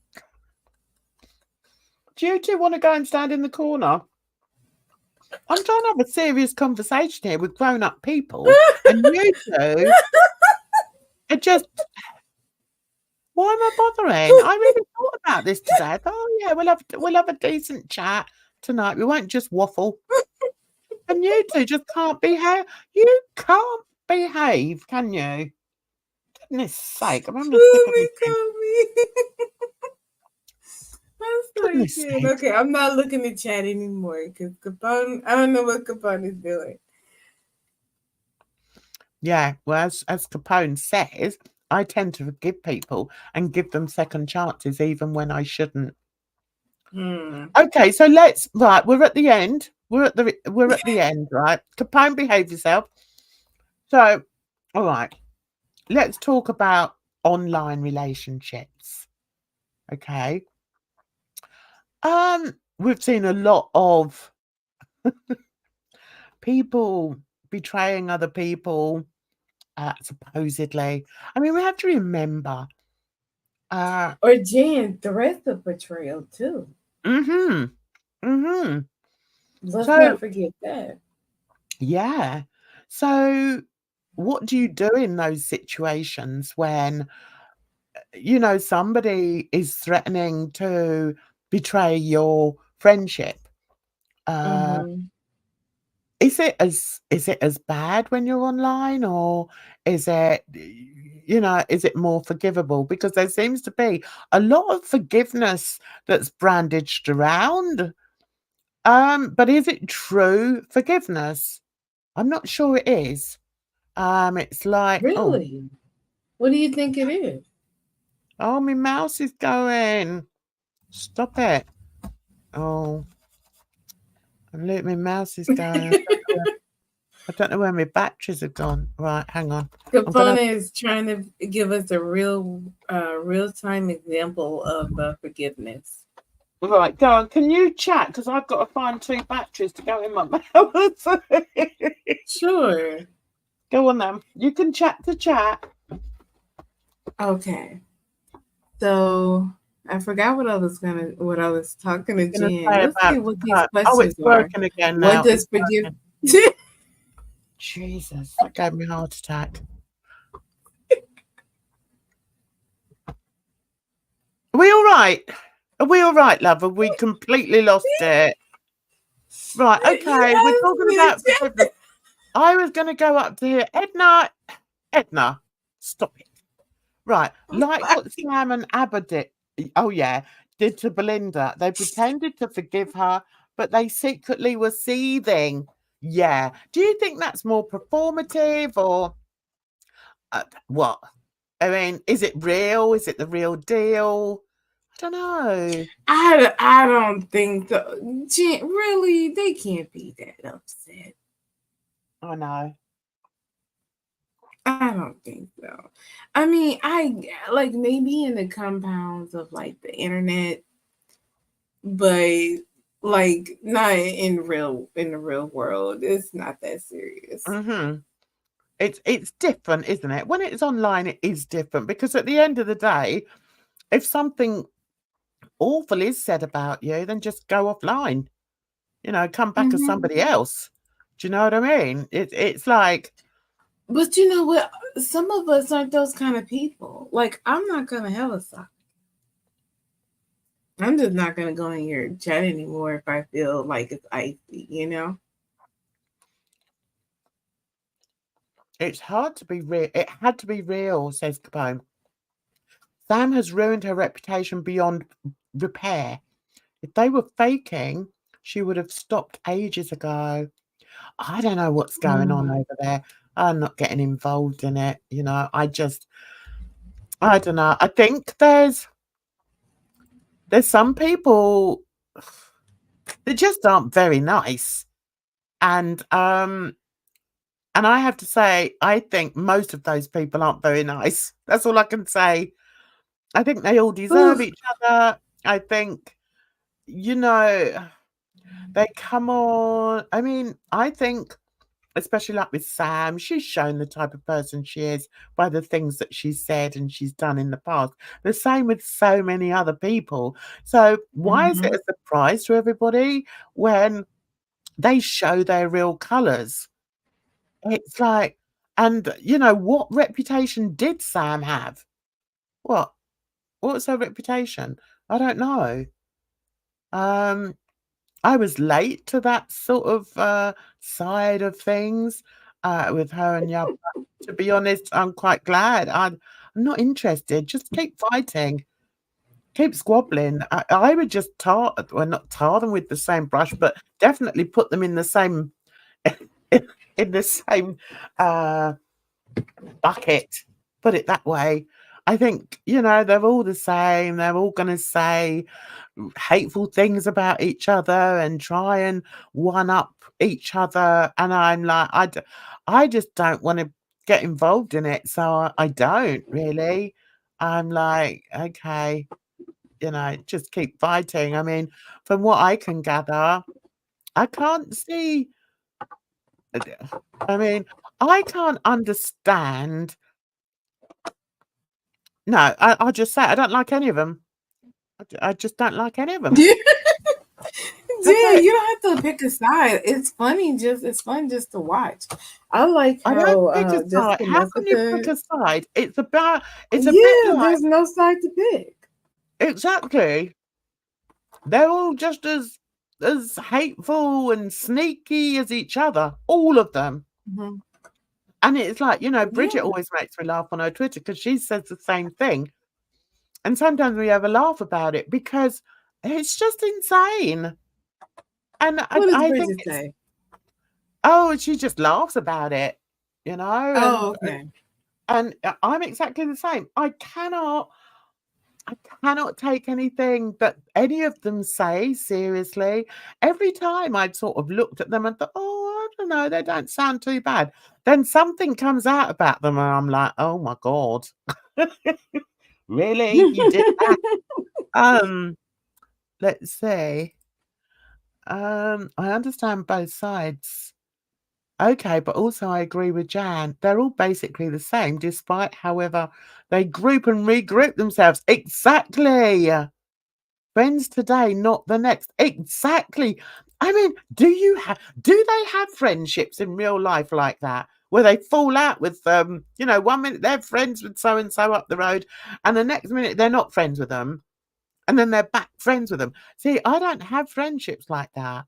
Do you two want to go and stand in the corner? I'm trying to have a serious conversation here with grown-up people, and you two are just, why am I bothering? I really thought about this today. I thought, oh yeah, we'll have a decent chat tonight. We won't just waffle. And you two just can't behave. You can't behave, can you? Goodness sake, I'm having a sip of my tea. Goodness sake. Okay, I'm not looking at chat anymore because Capone, I don't know what Capone is doing. Yeah, well, as Capone says, I tend to forgive people and give them second chances even when I shouldn't. Okay, so right, we're at the end. We're at the end, right? Capone, behave yourself. So, all right, let's talk about online relationships. Okay. We've seen a lot of people betraying other people, supposedly. I mean, we have to remember. Or Jan, threats of betrayal too. Let's not forget that. Yeah. So, what do you do in those situations when, somebody is threatening to betray your friendship? Is it as bad when you're online, or is it, is it more forgivable? Because there seems to be a lot of forgiveness that's brandished around. But is it true forgiveness? I'm not sure it is. It's like, really? What do you think it is? Oh, my mouse is going. Stop it. Oh, look, my mouse is going. I don't know where my batteries have gone. Right, hang on. Capone is trying to give us a real time example of forgiveness. Right, go on. Can you chat? Because I've got to find 2 batteries to go in my mouse. Sure. Go on then. You can chat to chat. Okay. So I forgot what I was talking to Jen. Let's see what these questions it's working again now. What does forgive? Jesus, that gave me a heart attack. Are we all right? Are we all right, love? Have we completely lost it? Right, okay. Yes, we're talking about forgiveness. I was going to go up to here. Edna, stop it. Right, like what Sam and Abba did. Oh, yeah, did to Belinda. They pretended to forgive her, but they secretly were seething. Yeah. Do you think that's more performative or what? I mean, is it real? Is it the real deal? I don't know. I don't think so. Really, they can't be that upset. I know. I don't think so. I mean, I like maybe in the compounds of like the internet, but like not in the real world. It's not that serious. It's different, isn't it? When it's online, it is different because at the end of the day, if something awful is said about you, then just go offline. Come back as somebody else. Do you know what I mean? It's like. But you know what? Some of us aren't those kind of people. Like, I'm not gonna have a sock. I'm just not gonna go in your chat anymore if I feel like it's icy, you know? It's hard to be real. It had to be real, says Capone. Sam has ruined her reputation beyond repair. If they were faking, she would have stopped ages ago. I don't know what's going on over there. I'm not getting involved in it. You know, I don't know. I think there's some people that just aren't very nice. And I have to say, I think most of those people aren't very nice. That's all I can say. I think they all deserve each other. I think, you know, they come on. I mean, I think, especially like with Sam, she's shown the type of person she is by the things that she's said and she's done in the past. The same with so many other people. So why is it a surprise to everybody when they show their real colours? It's like, and you know, what reputation did Sam have? What? What's her reputation? I don't know. Um, I was late to that sort of side of things with her and Yab. To be honest, I'm quite glad. I'm not interested. Just keep fighting, keep squabbling. I would just not tar them with the same brush, but definitely put them in the same in the same bucket. Put it that way. I think, you know, they're all the same. They're all going to say hateful things about each other and try and one up each other. And I'm like, I just don't want to get involved in it. So I don't really. I'm like, okay, you know, just keep fighting. I mean, from what I can gather, I can't see. I mean, I can't understand. No, I'll just say I don't like any of them. I just don't like any of them. Yeah, you don't have to pick a side. It's fun just to watch. I like I don't how pick a side. Jessica How can you pick Messenger. a side? It's a bit Yeah, like there's no side to pick. exactly. They're all just as hateful and sneaky as each other, all of them. Mhm. And it's like, you know, Bridget Yeah. always makes me laugh on her Twitter because she says the same thing. And sometimes we have a laugh about it because it's just insane. And What does I think Bridget it's say? she just laughs about it, you know, Oh, okay. and I'm exactly the same. I cannot take anything that any of them say seriously. Every time I'd sort of looked at them and thought, oh, I don't know, they don't sound too bad. Then something comes out about them and I'm like, oh my God. Really? You did that? Let's see. I understand both sides. Okay, but also I agree with Jan. They're all basically the same, despite however they group and regroup themselves. Exactly. Friends today, not the next. Exactly. I mean, do they have friendships in real life like that? Where they fall out with you know, 1 minute they're friends with so and so up the road, and the next minute they're not friends with them, and then they're back friends with them. See, I don't have friendships like that.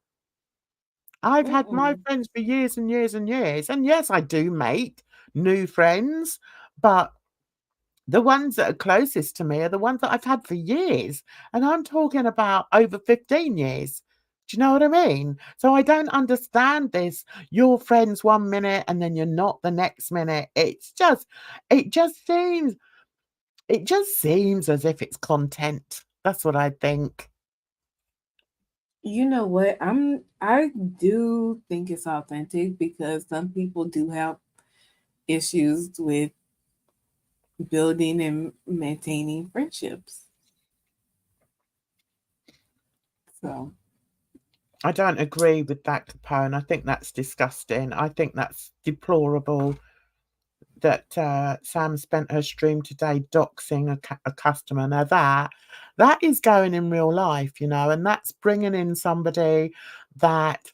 I've had my Mm-mm. friends for years and years and years, and yes, I do make new friends, but the ones that are closest to me are the ones that I've had for years, and I'm talking about over 15 years. Do you know what I mean? So I don't understand this. You're friends 1 minute and then you're not the next minute. It just seems as if it's content. That's what I think. You know what? I do think it's authentic because some people do have issues with building and maintaining friendships. So I don't agree with that, Capone. I think that's disgusting. I think that's deplorable that Sam spent her stream today doxing a customer. Now that is going in real life, you know, and that's bringing in somebody that,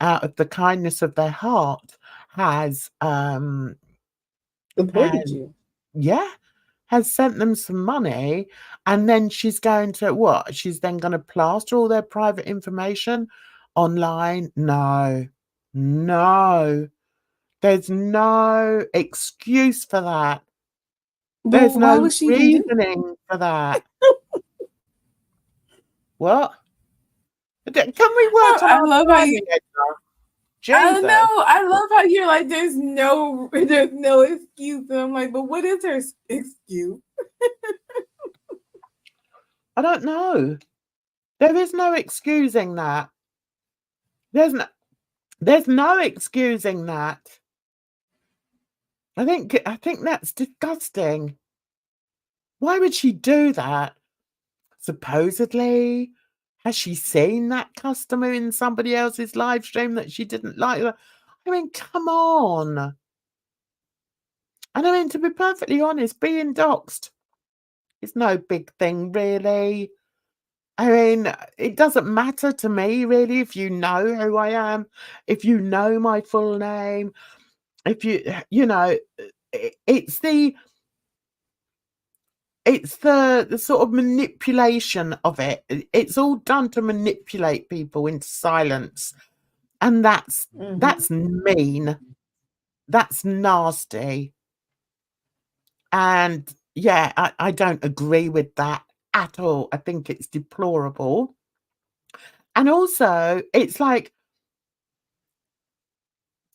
out of the kindness of their heart, has supported you. yeah, has sent them some money, and then she's going to what? She's then going to plaster all their private information online? No, no. There's no excuse for that. There's Well, why no would she even do? reasoning for that. What? Can we work on I our love how you. timing, Edna? I don't Jesus. know. I love how you're like, there's no excuse. And I'm like, but what is her excuse? I don't know. There is no excusing that. There's no excusing that. I think that's disgusting. Why would she do that? Supposedly, has she seen that customer in somebody else's live stream that she didn't like? I mean, come on. And I mean, to be perfectly honest, being doxxed is no big thing, really. I mean, it doesn't matter to me, really, if you know who I am, if you know my full name, if you know, it's the sort of manipulation of it. It's all done to manipulate people into silence, and that's mean. That's nasty. And yeah, I don't agree with that at all. I think it's deplorable. And also, it's like,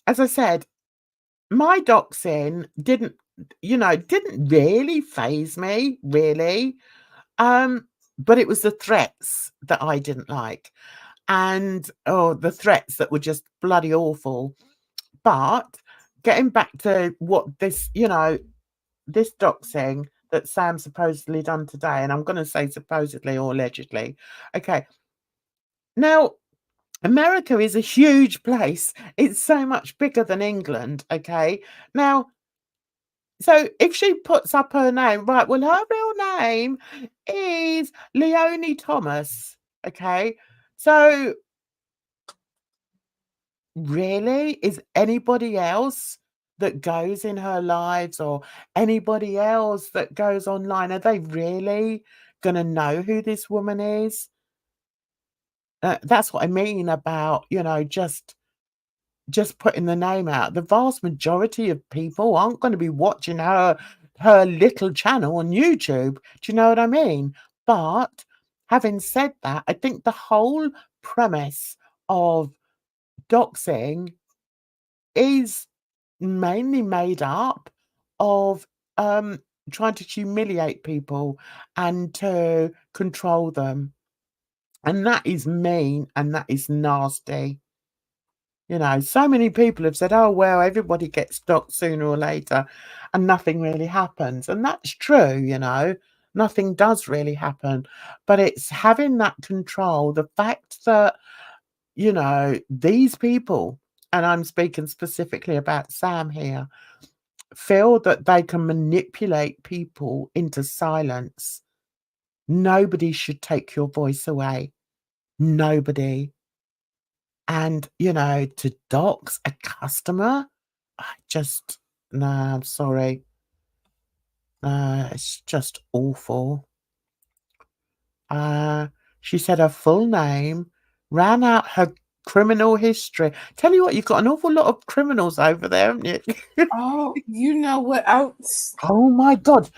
as I said, my doxing didn't really phase me, really. But it was the threats that I didn't like. And the threats that were just bloody awful. But getting back to what this, this doxing that Sam supposedly done today, and I'm going to say supposedly or allegedly. Okay. Now, America is a huge place. It's so much bigger than England. Okay. Now, so if she puts up her name, right, well, her real name is Leonie Thomas. Okay. So really, is anybody else that goes in her lives or anybody else that goes online, are they really going to know who this woman is? That's what I mean about, just putting the name out. The vast majority of people aren't going to be watching her little channel on YouTube. Do you know what I mean? But having said that, I think the whole premise of doxing is mainly made up of trying to humiliate people and to control them. And that is mean and that is nasty. So many people have said, oh, well, everybody gets doxxed sooner or later and nothing really happens. And that's true, nothing does really happen. But it's having that control, the fact that, these people, and I'm speaking specifically about Sam here, feel that they can manipulate people into silence. Nobody should take your voice away. Nobody. And, to dox a customer, no, I'm sorry. It's just awful. She said her full name, ran out her criminal history. Tell you what, you've got an awful lot of criminals over there, haven't you? Oh, you know what else? Oh my God.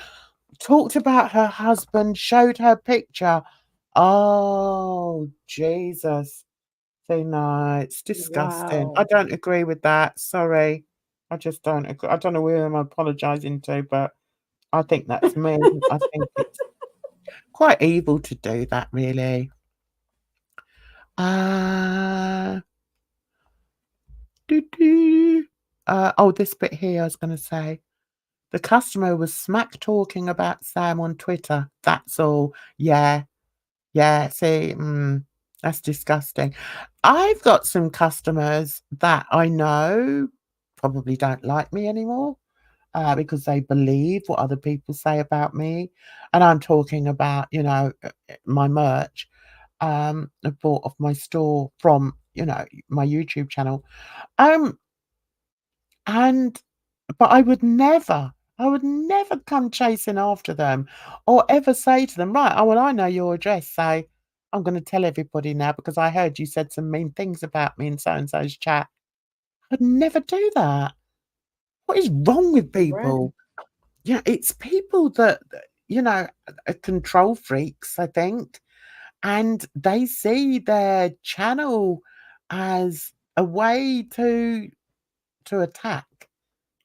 Talked about her husband, showed her picture. Oh, Jesus. See, no, it's disgusting. Wow. I don't agree with that. Sorry. I just don't agree. I don't know who I'm apologising to, but I think that's mean. I think it's quite evil to do that, really. This bit here I was going to say. The customer was smack talking about Sam on Twitter. That's all. Yeah. Yeah. See, that's disgusting. I've got some customers that I know probably don't like me anymore because they believe what other people say about me. And I'm talking about, my merch. I bought off my store from, my YouTube channel. Um, and but I would never, I would never come chasing after them or ever say to them, "Right, oh, well, I know your address, so I'm gonna tell everybody now because I heard you said some mean things about me in so and so's chat." I'd never do that. What is wrong with Right. people? Yeah, it's people that, are control freaks, I think, and they see their channel as a way to attack.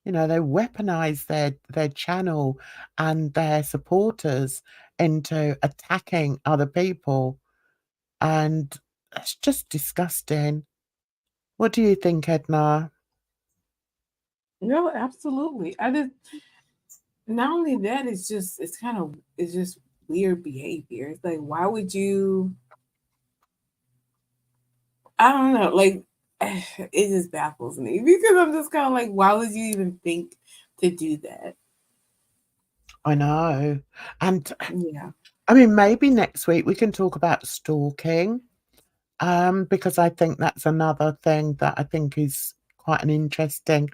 They weaponize their channel and their supporters into attacking other people, and it's just disgusting. What do you think, Edna? No, absolutely. I just not only that, it's just weird behavior. It's like why would you I don't know, like it just baffles me because I'm just kind of like, why would you even think to do that? I know. And Yeah. I mean, maybe next week we can talk about stalking, because I think that's another thing that I think is quite an interesting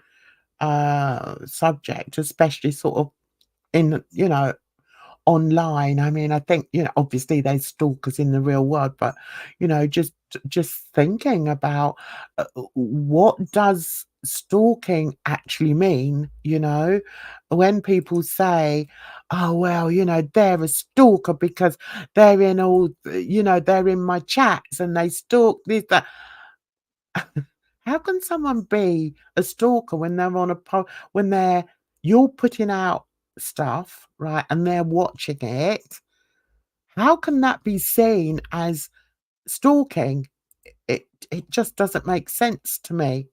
subject, especially sort of in, online. I mean, I think, obviously there's stalkers in the real world, but, just thinking about, what does stalking actually mean, When people say, "Oh, well, they're a stalker because they're in all they're in my chats and they stalk this, that." How can someone be a stalker when they're on a when you're putting out stuff, right, and they're watching it? How can that be seen as stalking? It just doesn't make sense to me.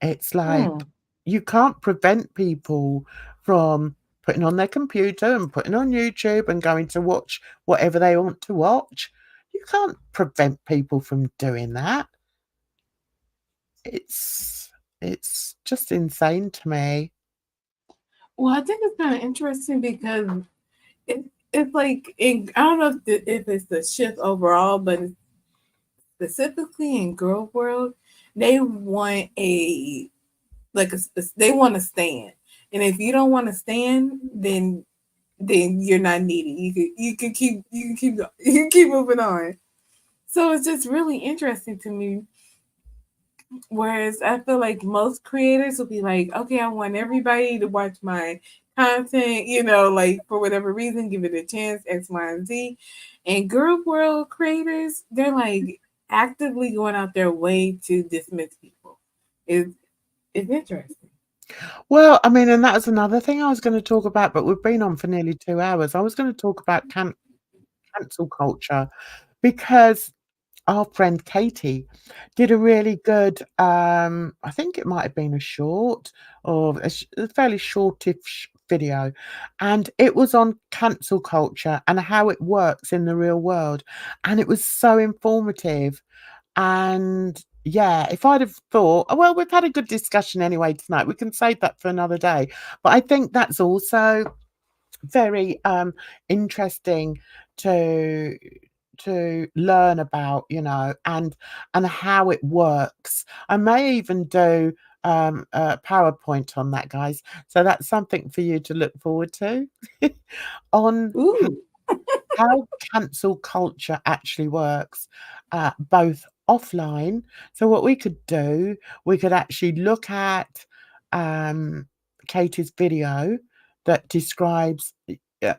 It's like Hmm. you can't prevent people from putting on their computer and putting on YouTube and going to watch whatever they want to watch. You can't prevent people from doing that. It's it's just insane to me. Well, I think it's kind of interesting because it, it's like I don't know if it's the shift overall, but specifically in girl world, they want they want to stand, and if you don't want to stand, then you're not needed. You can keep moving on. So it's just really interesting to me. Whereas I feel like most creators will be like, okay, I want everybody to watch my content, like for whatever reason, give it a chance, X, Y, and Z. And girl world creators, they're like actively going out their way to dismiss people. It's, it's interesting. Well, I mean, and that's another thing I was gonna talk about, but we've been on for nearly 2 hours. I was gonna talk about cancel culture because our friend Katie did a really good, I think it might have been a short or a fairly shortish video, and it was on cancel culture and how it works in the real world, and it was so informative. And yeah, if I'd have thought, "Oh, well, we've had a good discussion anyway tonight. We can save that for another day." But I think that's also very interesting to learn about, and how it works. I may even do a PowerPoint on that, guys. So that's something for you to look forward to on Ooh. how cancel culture actually works, both offline. So what we could do, we could actually look at um, Katie's video that describes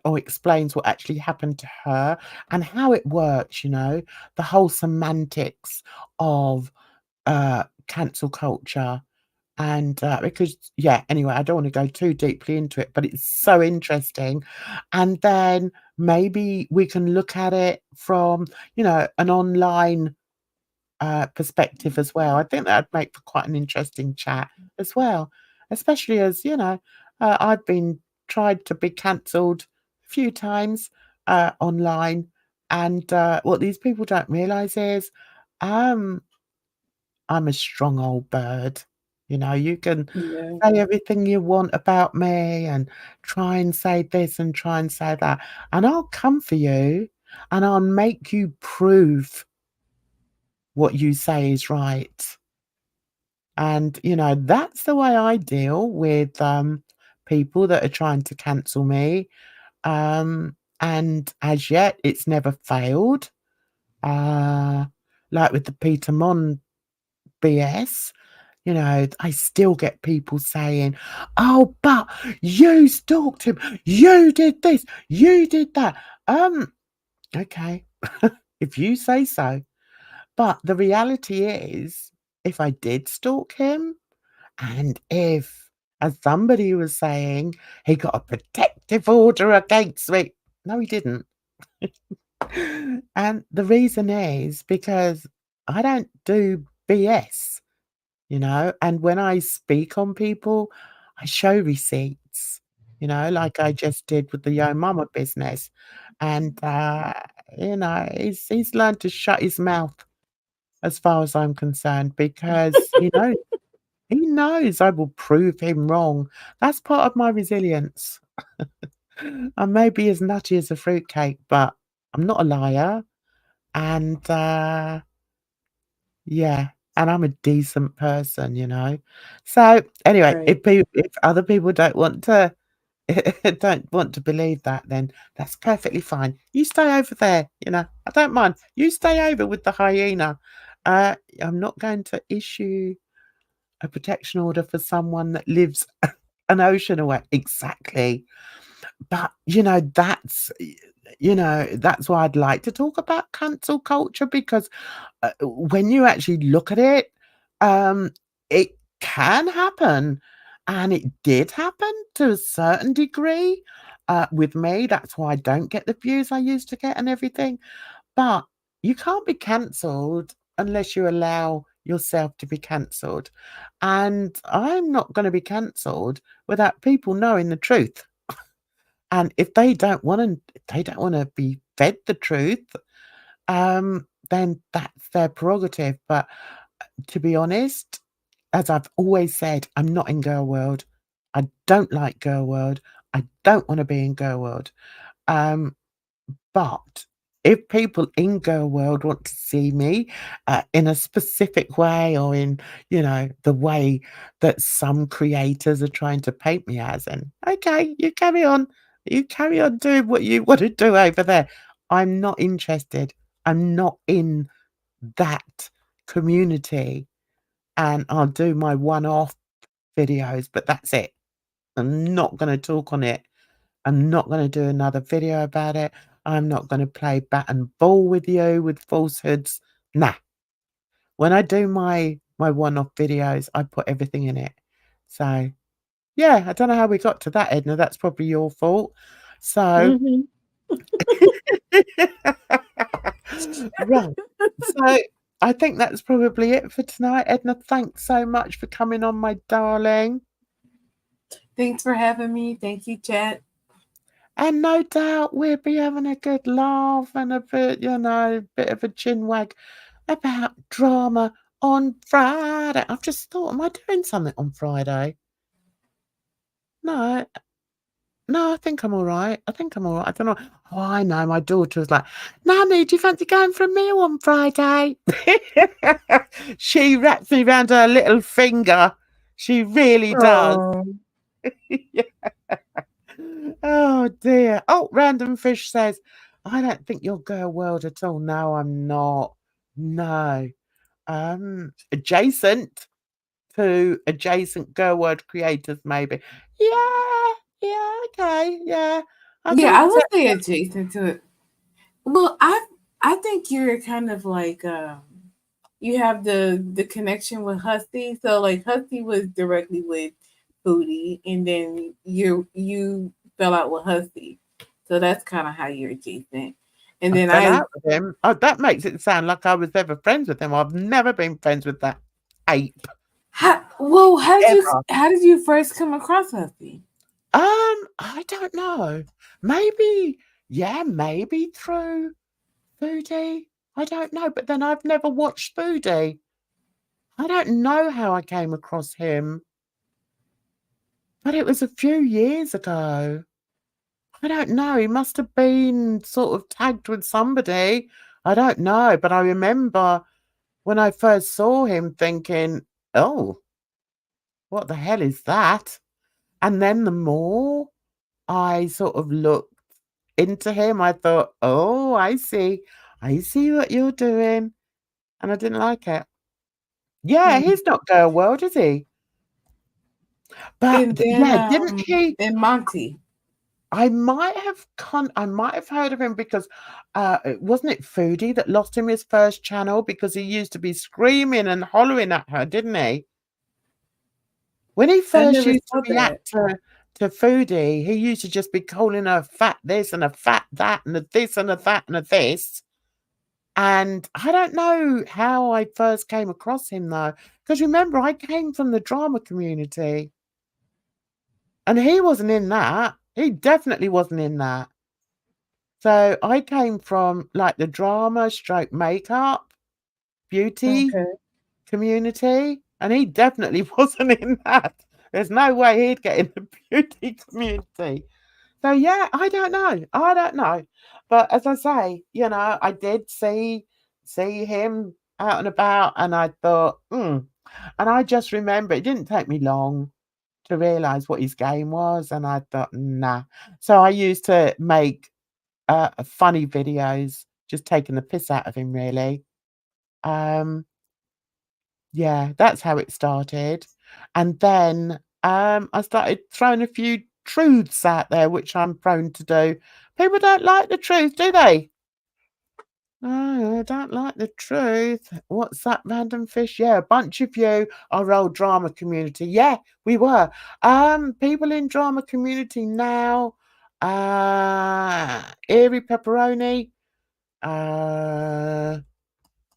or explains what actually happened to her and how it works, the whole semantics of cancel culture. And because, yeah, anyway, I don't want to go too deeply into it, but it's so interesting. And then maybe we can look at it from, an online perspective as well. I think that'd make for quite an interesting chat as well, especially as, I've been tried to be cancelled a few times online. And what these people don't realize is, um, I'm a strong old bird. You can Yeah. say everything you want about me and try and say this and try and say that, and I'll come for you and I'll make you prove what you say is right. And, that's the way I deal with people that are trying to cancel me. And as yet, it's never failed. Like with the Peter Mon BS, you know, I still get people saying, "Oh, but you stalked him. You did this. You did that." Okay, if you say so. But the reality is, if I did stalk him, and if, as somebody was saying, he got a protective order against me. No, he didn't. And the reason is because I don't do BS, you know, and when I speak on people, I show receipts, you know, like I just did with the Yo Mama business. And, you know, he's learned to shut his mouth as far as I'm concerned because he knows I will prove him wrong. That's part of my resilience. I may be as nutty as a fruitcake, but I'm not a liar. And yeah, and I'm a decent person, you know. So anyway, Right. if other people don't want to don't want to believe that, then that's perfectly fine. You stay over there, you know. I don't mind. You stay over with the hyena. I'm not going to issue a protection order for someone that lives an ocean away. Exactly. But, that's why I'd like to talk about cancel culture because, when you actually look at it, um, it can happen, and it did happen to a certain degree, with me. That's why I don't get the views I used to get and everything. But you can't be cancelled unless you allow yourself to be cancelled, and I'm not gonna be cancelled without people knowing the truth. And if they don't wanna be fed the truth, then that's their prerogative. But to be honest, as I've always said, I'm not in girl world. I don't like girl world. I don't wanna be in girl world. Um but if people in girl world want to see me, in a specific way or in, the way that some creators are trying to paint me as, and okay, you carry on. You carry on doing what you want to do over there. I'm not interested. I'm not in that community, and I'll do my one-off videos, but that's it. I'm not gonna talk on it. I'm not gonna do another video about it. I'm not gonna play bat and ball with you with falsehoods. Nah. When I do my one-off videos, I put everything in it. So, yeah, I don't know how we got to that, Edna. That's probably your fault. So Mhm. right. So, I think that's probably it for tonight. Edna, thanks so much for coming on, my darling. Thanks for having me. Thank you, chat. And no doubt we'll be having a good laugh and a bit of a chin wag about drama on Friday. I've just thought, am I doing something on Friday? No, no, I think I'm all right. I think I'm all right. I don't know. Oh, I know. My daughter was like, "Nanny, do you fancy going for a meal on Friday?" She wraps me round her little finger. She really does. Oh. Yeah. Oh dear. Oh, Random Fish says, "I don't think you're girl world at all." No, I'm not. No. Adjacent to adjacent girl world creators, maybe. Yeah, yeah, okay, yeah. I Yeah, can I would accept say that. adjacent to it. Well, I think you're kind of like you have the connection with Husty. So like Husty was directly with Foodie, and then you fell out with Husty. So that's kind of how you're adjacent. And I then fell out with him. Oh, that makes it sound like I was ever friends with him. I've never been friends with that ape, ever. how did you first come across Husty? I don't know. Maybe, yeah, maybe through Foodie. I don't know, but then I've never watched Foodie. I don't know how I came across him, but it was a few years ago. I don't know. He must have been sort of tagged with somebody. I don't know, but I remember when I first saw him thinking, "Oh, what the hell is that?" And then the more I sort of looked into him, I thought, "Oh, I see. I see what you're doing." And I didn't like it. Yeah, Hmm. he's not Girl World, is he? But And then yeah, didn't he? and Monty. I might have heard of him because wasn't it Foodie that lost him his first channel because he used to be screaming and hollering at her, didn't he? When he I first never used to saw that. react to Foodie, he used to just be calling her fat this and a fat that and a this and a that and a this. And I don't know how I first came across him though, because remember I came from the drama community, and he wasn't in that. He definitely wasn't in that. So I came from like the drama stroke makeup beauty Okay. community, and he definitely wasn't in that. There's no way he'd get in the beauty community. So yeah, I don't know. I don't know. But as I say, I did see him out and about, and I thought, and I just remember it didn't take me long to realize what his game was, and I thought, nah. So I used to make funny videos, just taking the piss out of him, really. Um, yeah, that's how it started. And then I started throwing a few truths out there, which I'm prone to do. People don't like the truth, do they? No, I don't like the truth. What's that random fish? Yeah, a bunch of you are old drama community. Yeah, we were. People in drama community now. Eerie Pepperoni. Uh,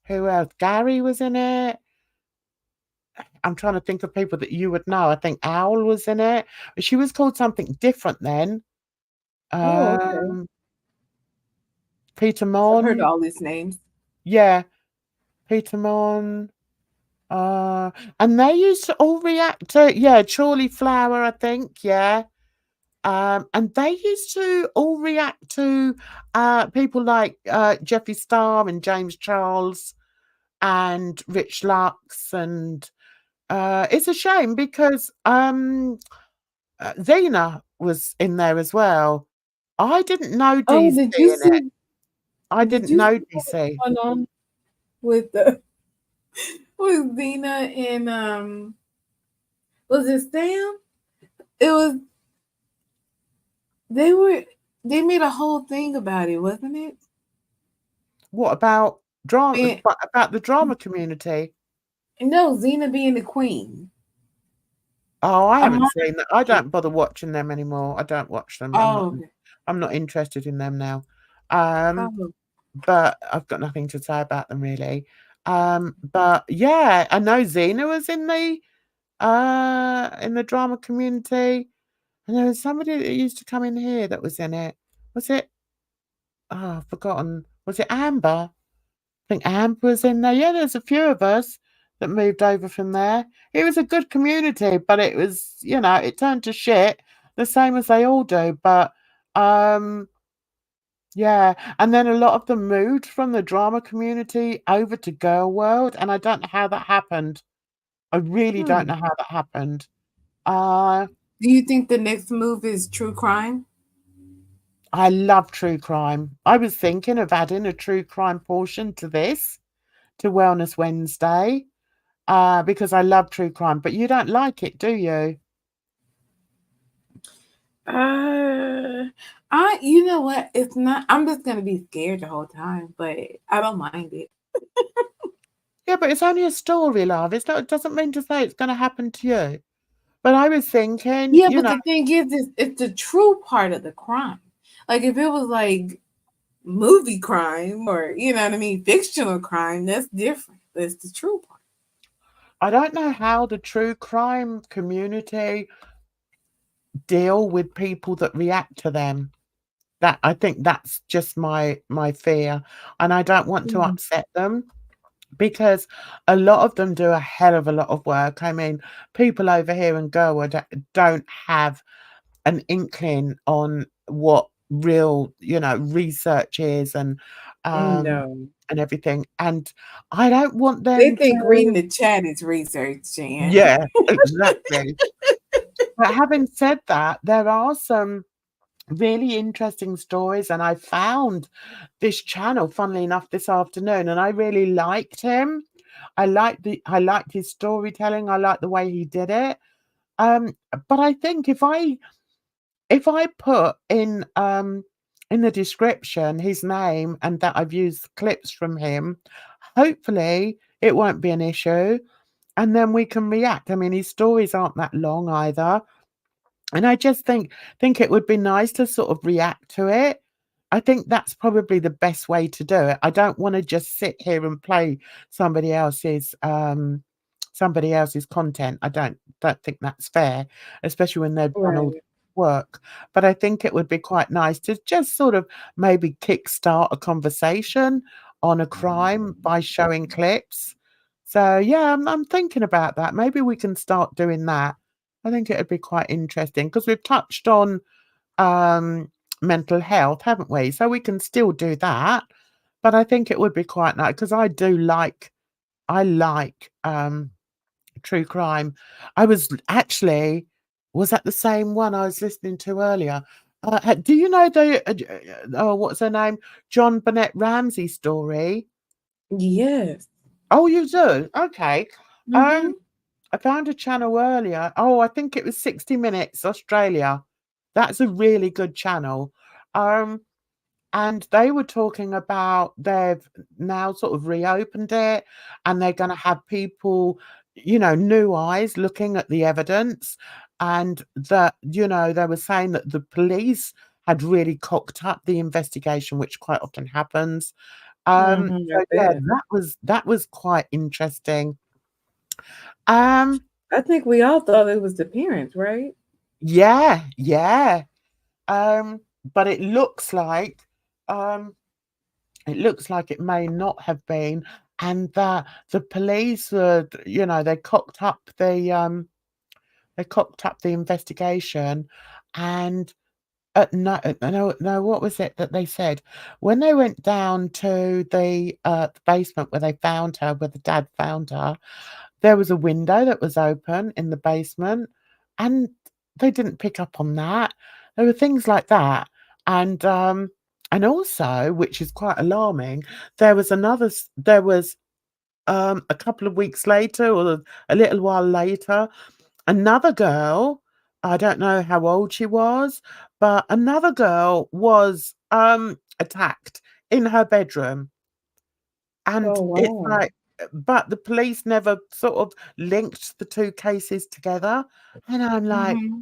who else? Gary was in it. I'm trying to think of people that you would know. I think Owl was in it. She was called something different then. Oh, okay. Peter I've heard Mon. all these names. Yeah, Peter Mon. Uh, and they used to all react to, yeah, Chorley Flower, I think, yeah. And they used to all react to people like Jeffree Star and James Charles and Rich Lux, and it's a shame because Zena was in there as well. I didn't know Oh, DC in it. I did didn't you know see what was DC. going on with the with Dina and was it Sam? It was they were they made a whole thing about it, wasn't it? What about drama? And, About the drama community? no, Xena being the queen. Oh, I I'm haven't not. seen that. I don't bother watching them anymore. I don't watch them. Oh, okay. I'm not interested in them now. Um, Oh, but I've got nothing to say about them really. But yeah, I know Xena was in the drama community, and there was somebody that used to come in here that was in it. Was it? Oh, I've forgotten. Was it Amber? I think Amber was in there. Yeah, there's a few of us that moved over from there. It was a good community, but it was, it turned to shit, the same as they all do. But um, yeah, and then a lot of them moved from the drama community over to Girl World, and I don't know how that happened. I really don't hmm. know how that happened. Uh, Do you think the next move is true crime? I love true crime. I was thinking of adding a true crime portion to this, to Wellness Wednesday, because I love true crime. But you don't like it, do you? You know what? It's not. I'm just gonna be scared the whole time, but I don't mind it. Yeah, but it's only a story, love. It's not. It doesn't mean to say it's going to happen to you. But I was thinking, Yeah, but the thing is, it's the true part of the crime. Like if it was like movie crime or you know what I mean, fictional crime, that's different. That's the true part. I don't know how the true crime community deal with people that react to them. That I think that's just my fear, and I don't want to Mm. upset them because a lot of them do a hell of a lot of work. I mean, people over here in Gerwood don't have an inkling on what real, research is No, and everything. And I don't want they them think reading to. the chat is research, Jan. Yeah, exactly. But having said that, there are some really interesting stories, and I found this channel, funnily enough, this afternoon, and I really liked him. I liked his storytelling. I liked the way he did it. But I think if I put in the description his name and that I've used clips from him, hopefully it won't be an issue, and then we can react. I mean, his stories aren't that long either. And I just think it would be nice to sort of react to it. I think that's probably the best way to do it. I don't wanna just sit here and play somebody else's content. I don't think that's fair, especially when they've done all the Right. work. But I think it would be quite nice to just sort of maybe kickstart a conversation on a crime by showing clips. So, yeah, I'm thinking about that. Maybe we can start doing that. I think it'd be quite interesting because 'cause we've touched on, um, mental health, haven't we? So we can still do that, but I think it would be quite nice because I like, true crime. I was actually was that the same one I was listening to earlier? Do you know the, oh, what's her name? John Burnett Ramsey story? Yes. Oh, you do? Okay. Mm-hmm. Um I found a channel earlier. Oh, I think it was 60 Minutes Australia. That's a really good channel. Um, and they were talking about they've now sort of reopened it and they're going to have people, new eyes looking at the evidence. And that, they were saying that the police had really cocked up the investigation, which quite often happens. Mm-hmm. I So yeah, bet. that was quite interesting. Um, I think we all thought it was the parents, right? Yeah, yeah. Um, but um, it looks like it may not have been, and that the police were, they cocked up the investigation, and no, what was it that they said when they went down to the basement where they found her, where the dad found her? There was a window that was open in the basement, and they didn't pick up on that. There were things like that, and also, which is quite alarming, there was, a couple of weeks later or a little while later, another girl, I don't know how old she was, but another girl was, attacked in her bedroom. And Oh it's wow. like but the police never sort of linked the 2 cases together, and I'm Mm-hmm.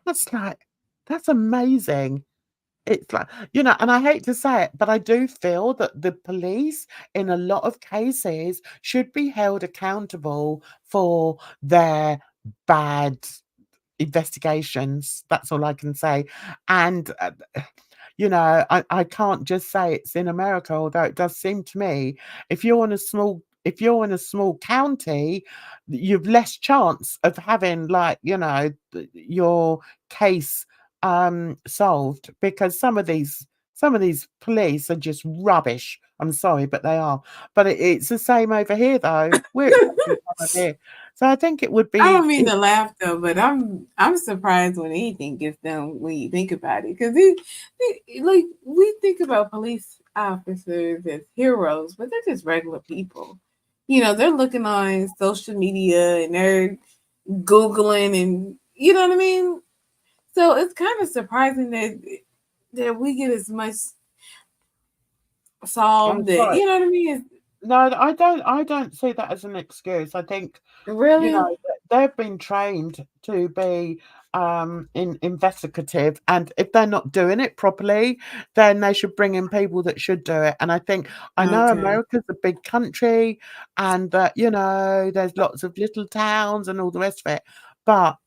That's like that's amazing." It's like and I hate to say it, but I do feel that the police, in a lot of cases, should be held accountable for their bad investigations. That's all I can say, and, I can't just say it's in America, although it does seem to me if you're in a small county, you've less chance of having, like, your case, solved because some of these police are just rubbish. I'm sorry, but they are. But it's the same over here, though. We're exactly the same over here. So I think it would I don't be mean to laugh though, but I'm surprised when anything gets done when you think about it, because like we think about police officers as heroes, but they're just regular people. They're looking on social media and they're googling, and you know what I mean. So it's kind of surprising that we get as much I'm solved that sorry. you know what I mean. No, I don't see that as an excuse. I think, Really? they've been trained to be, investigative, and if they're not doing it properly, then they should bring in people that should do it, and I know Okay. America's a big country and that, there's lots of little towns and all the rest of it, but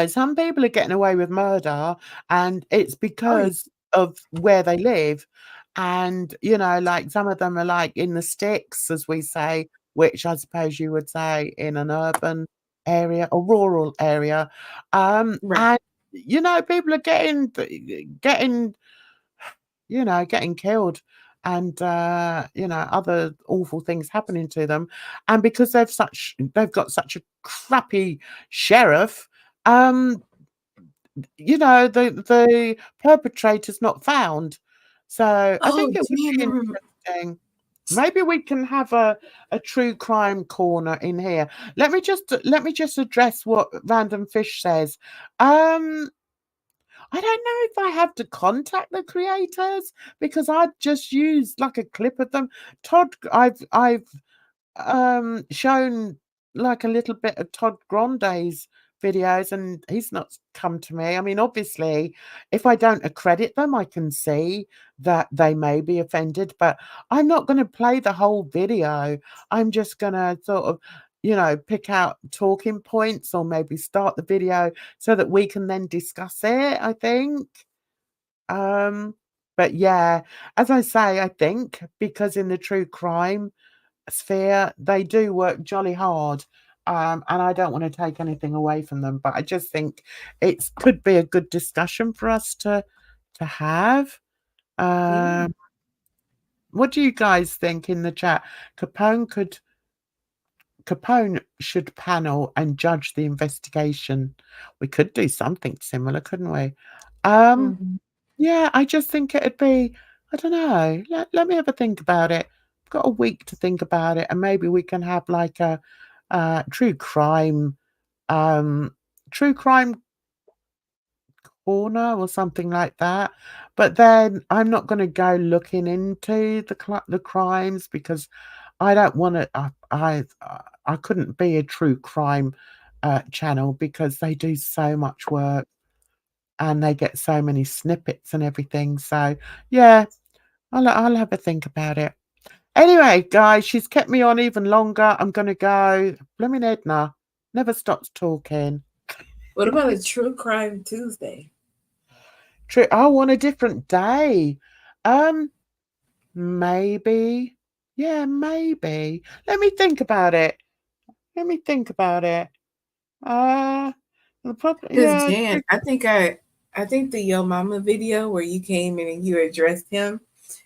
some people are getting away with murder, and it's Oh yeah. because of where they live. And, like some of them are like in the sticks, as we say, which I suppose you would say in an urban area or rural area. Right. And, people are getting killed and, other awful things happening to them. And because they've got such a crappy sheriff, um, the perpetrator's not found. So I Oh, think it would be damn. interesting. Maybe we can have a true crime corner in here. Let me just address what Random Fish says. I don't know if I have to contact the creators because I just used like a clip of them. Todd, I've shown like a little bit of Todd Grande's videos and he's not come to me. I mean, obviously, if I don't accredit them, I can see that they may be offended, but I'm not going to play the whole video. I'm just going to sort of, pick out talking points or maybe start the video so that we can then discuss it, I think. Um, but yeah, as I say, I think because in the true crime sphere, they do work jolly hard. And I don't want to take anything away from them, but I just think it could be a good discussion for us to have. Yeah. Um, what do you guys think in the chat? Capone should panel and judge the investigation. We could do something similar, couldn't we? Um, Mhm. yeah, I just think it'd be, I don't know. Let me have a think about it. I've got a week to think about it, and maybe we can have like a true crime um true crime corner or something like that. But then I'm not going to go looking into the crimes because I don't want to. I couldn't be a true crime channel because they do so much work and they get so many snippets and everything. So yeah, I'll have a think about it. Anyway, guys, she's kept me on even longer. I'm gonna go. Blooming Edna never stops talking. What about a true crime Tuesday? True. Oh, on a different day. Um, maybe. Yeah, maybe. Let me think about it. Let me think about it. Uh, the problem. Because Yeah, Jan, I think the Yo Mama video where you came in and you addressed him,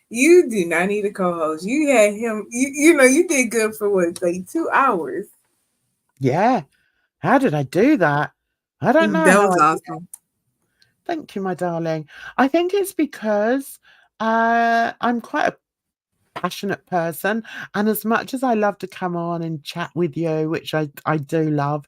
you do not need a co-host. You had him. You did good for what, like 2 hours. yeah. How did I do that? I don't know That how was I did. awesome. Thank you, my darling. I think it's because I'm quite a passionate person, and as much as I love to come on and chat with you, which I do love,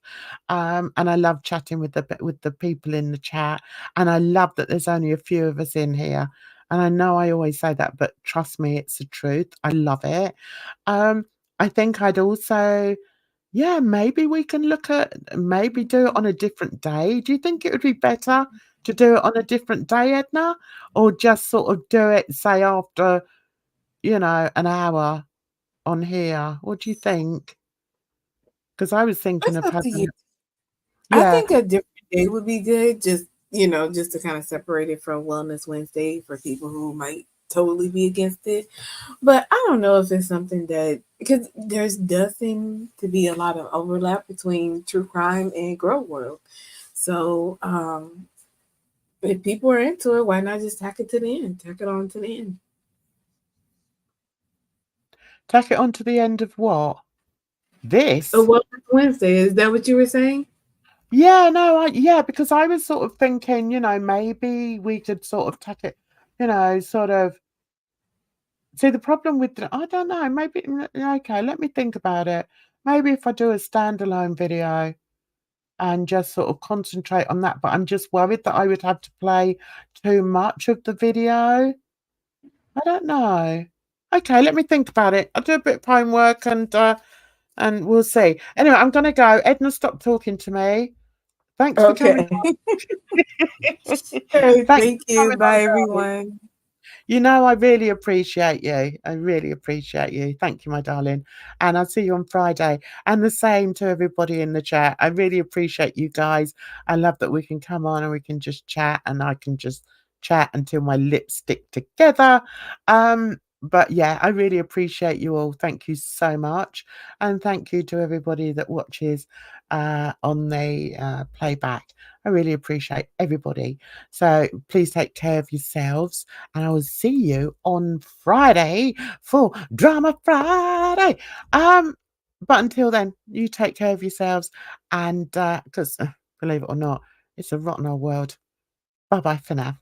and I love chatting with the people in the chat, and I love that there's only a few of us in here, and I know I always say that, but trust me, it's the truth. I love it. Um, I think I'd also, yeah, maybe we can look at maybe do it on a different day. Do you think it would be better to do it on a different day, Edna, or just sort of do it, say after, an hour on here. What do you think? Because I was thinking It's of up to having you. it. I Yeah, think a different day would be good. Just to kind of separate it from Wellness Wednesday for people who might totally be against it. But I don't know if it's something that, because does seem to be a lot of overlap between true crime and Grow World. So if people are into it, why not just tack it to the end? Tack it on to the end. tack it on to the end of what? Oh, This? Wellness Wednesday, is that what you were saying? Yeah, no, yeah, because I was sort of thinking, maybe we could sort of tack it, sort of. See, the problem with I don't know, maybe, okay, let me think about it. Maybe if I do a standalone video and just sort of concentrate on that, but I'm just worried that I would have to play too much of the video. I don't know. Okay, let me think about it. I'll do a bit of homework and we'll see. Anyway, I'm gonna go. Edna, stop talking to me. Thanks for coming Okay. on. Hey, Thanks thank for you. coming on, Bye, darling. everyone. I really appreciate you. I really appreciate you. Thank you, my darling. And I'll see you on Friday. And the same to everybody in the chat. I really appreciate you guys. I love that we can come on and we can just chat and I can just chat until my lips stick together. But yeah, I really appreciate you all. Thank you so much. And thank you to everybody that watches on the playback. I really appreciate everybody. So please take care of yourselves and I will see you on Friday for Drama Friday. But until then, you take care of yourselves and because believe it or not. It's a rotten old world. Bye-bye for now.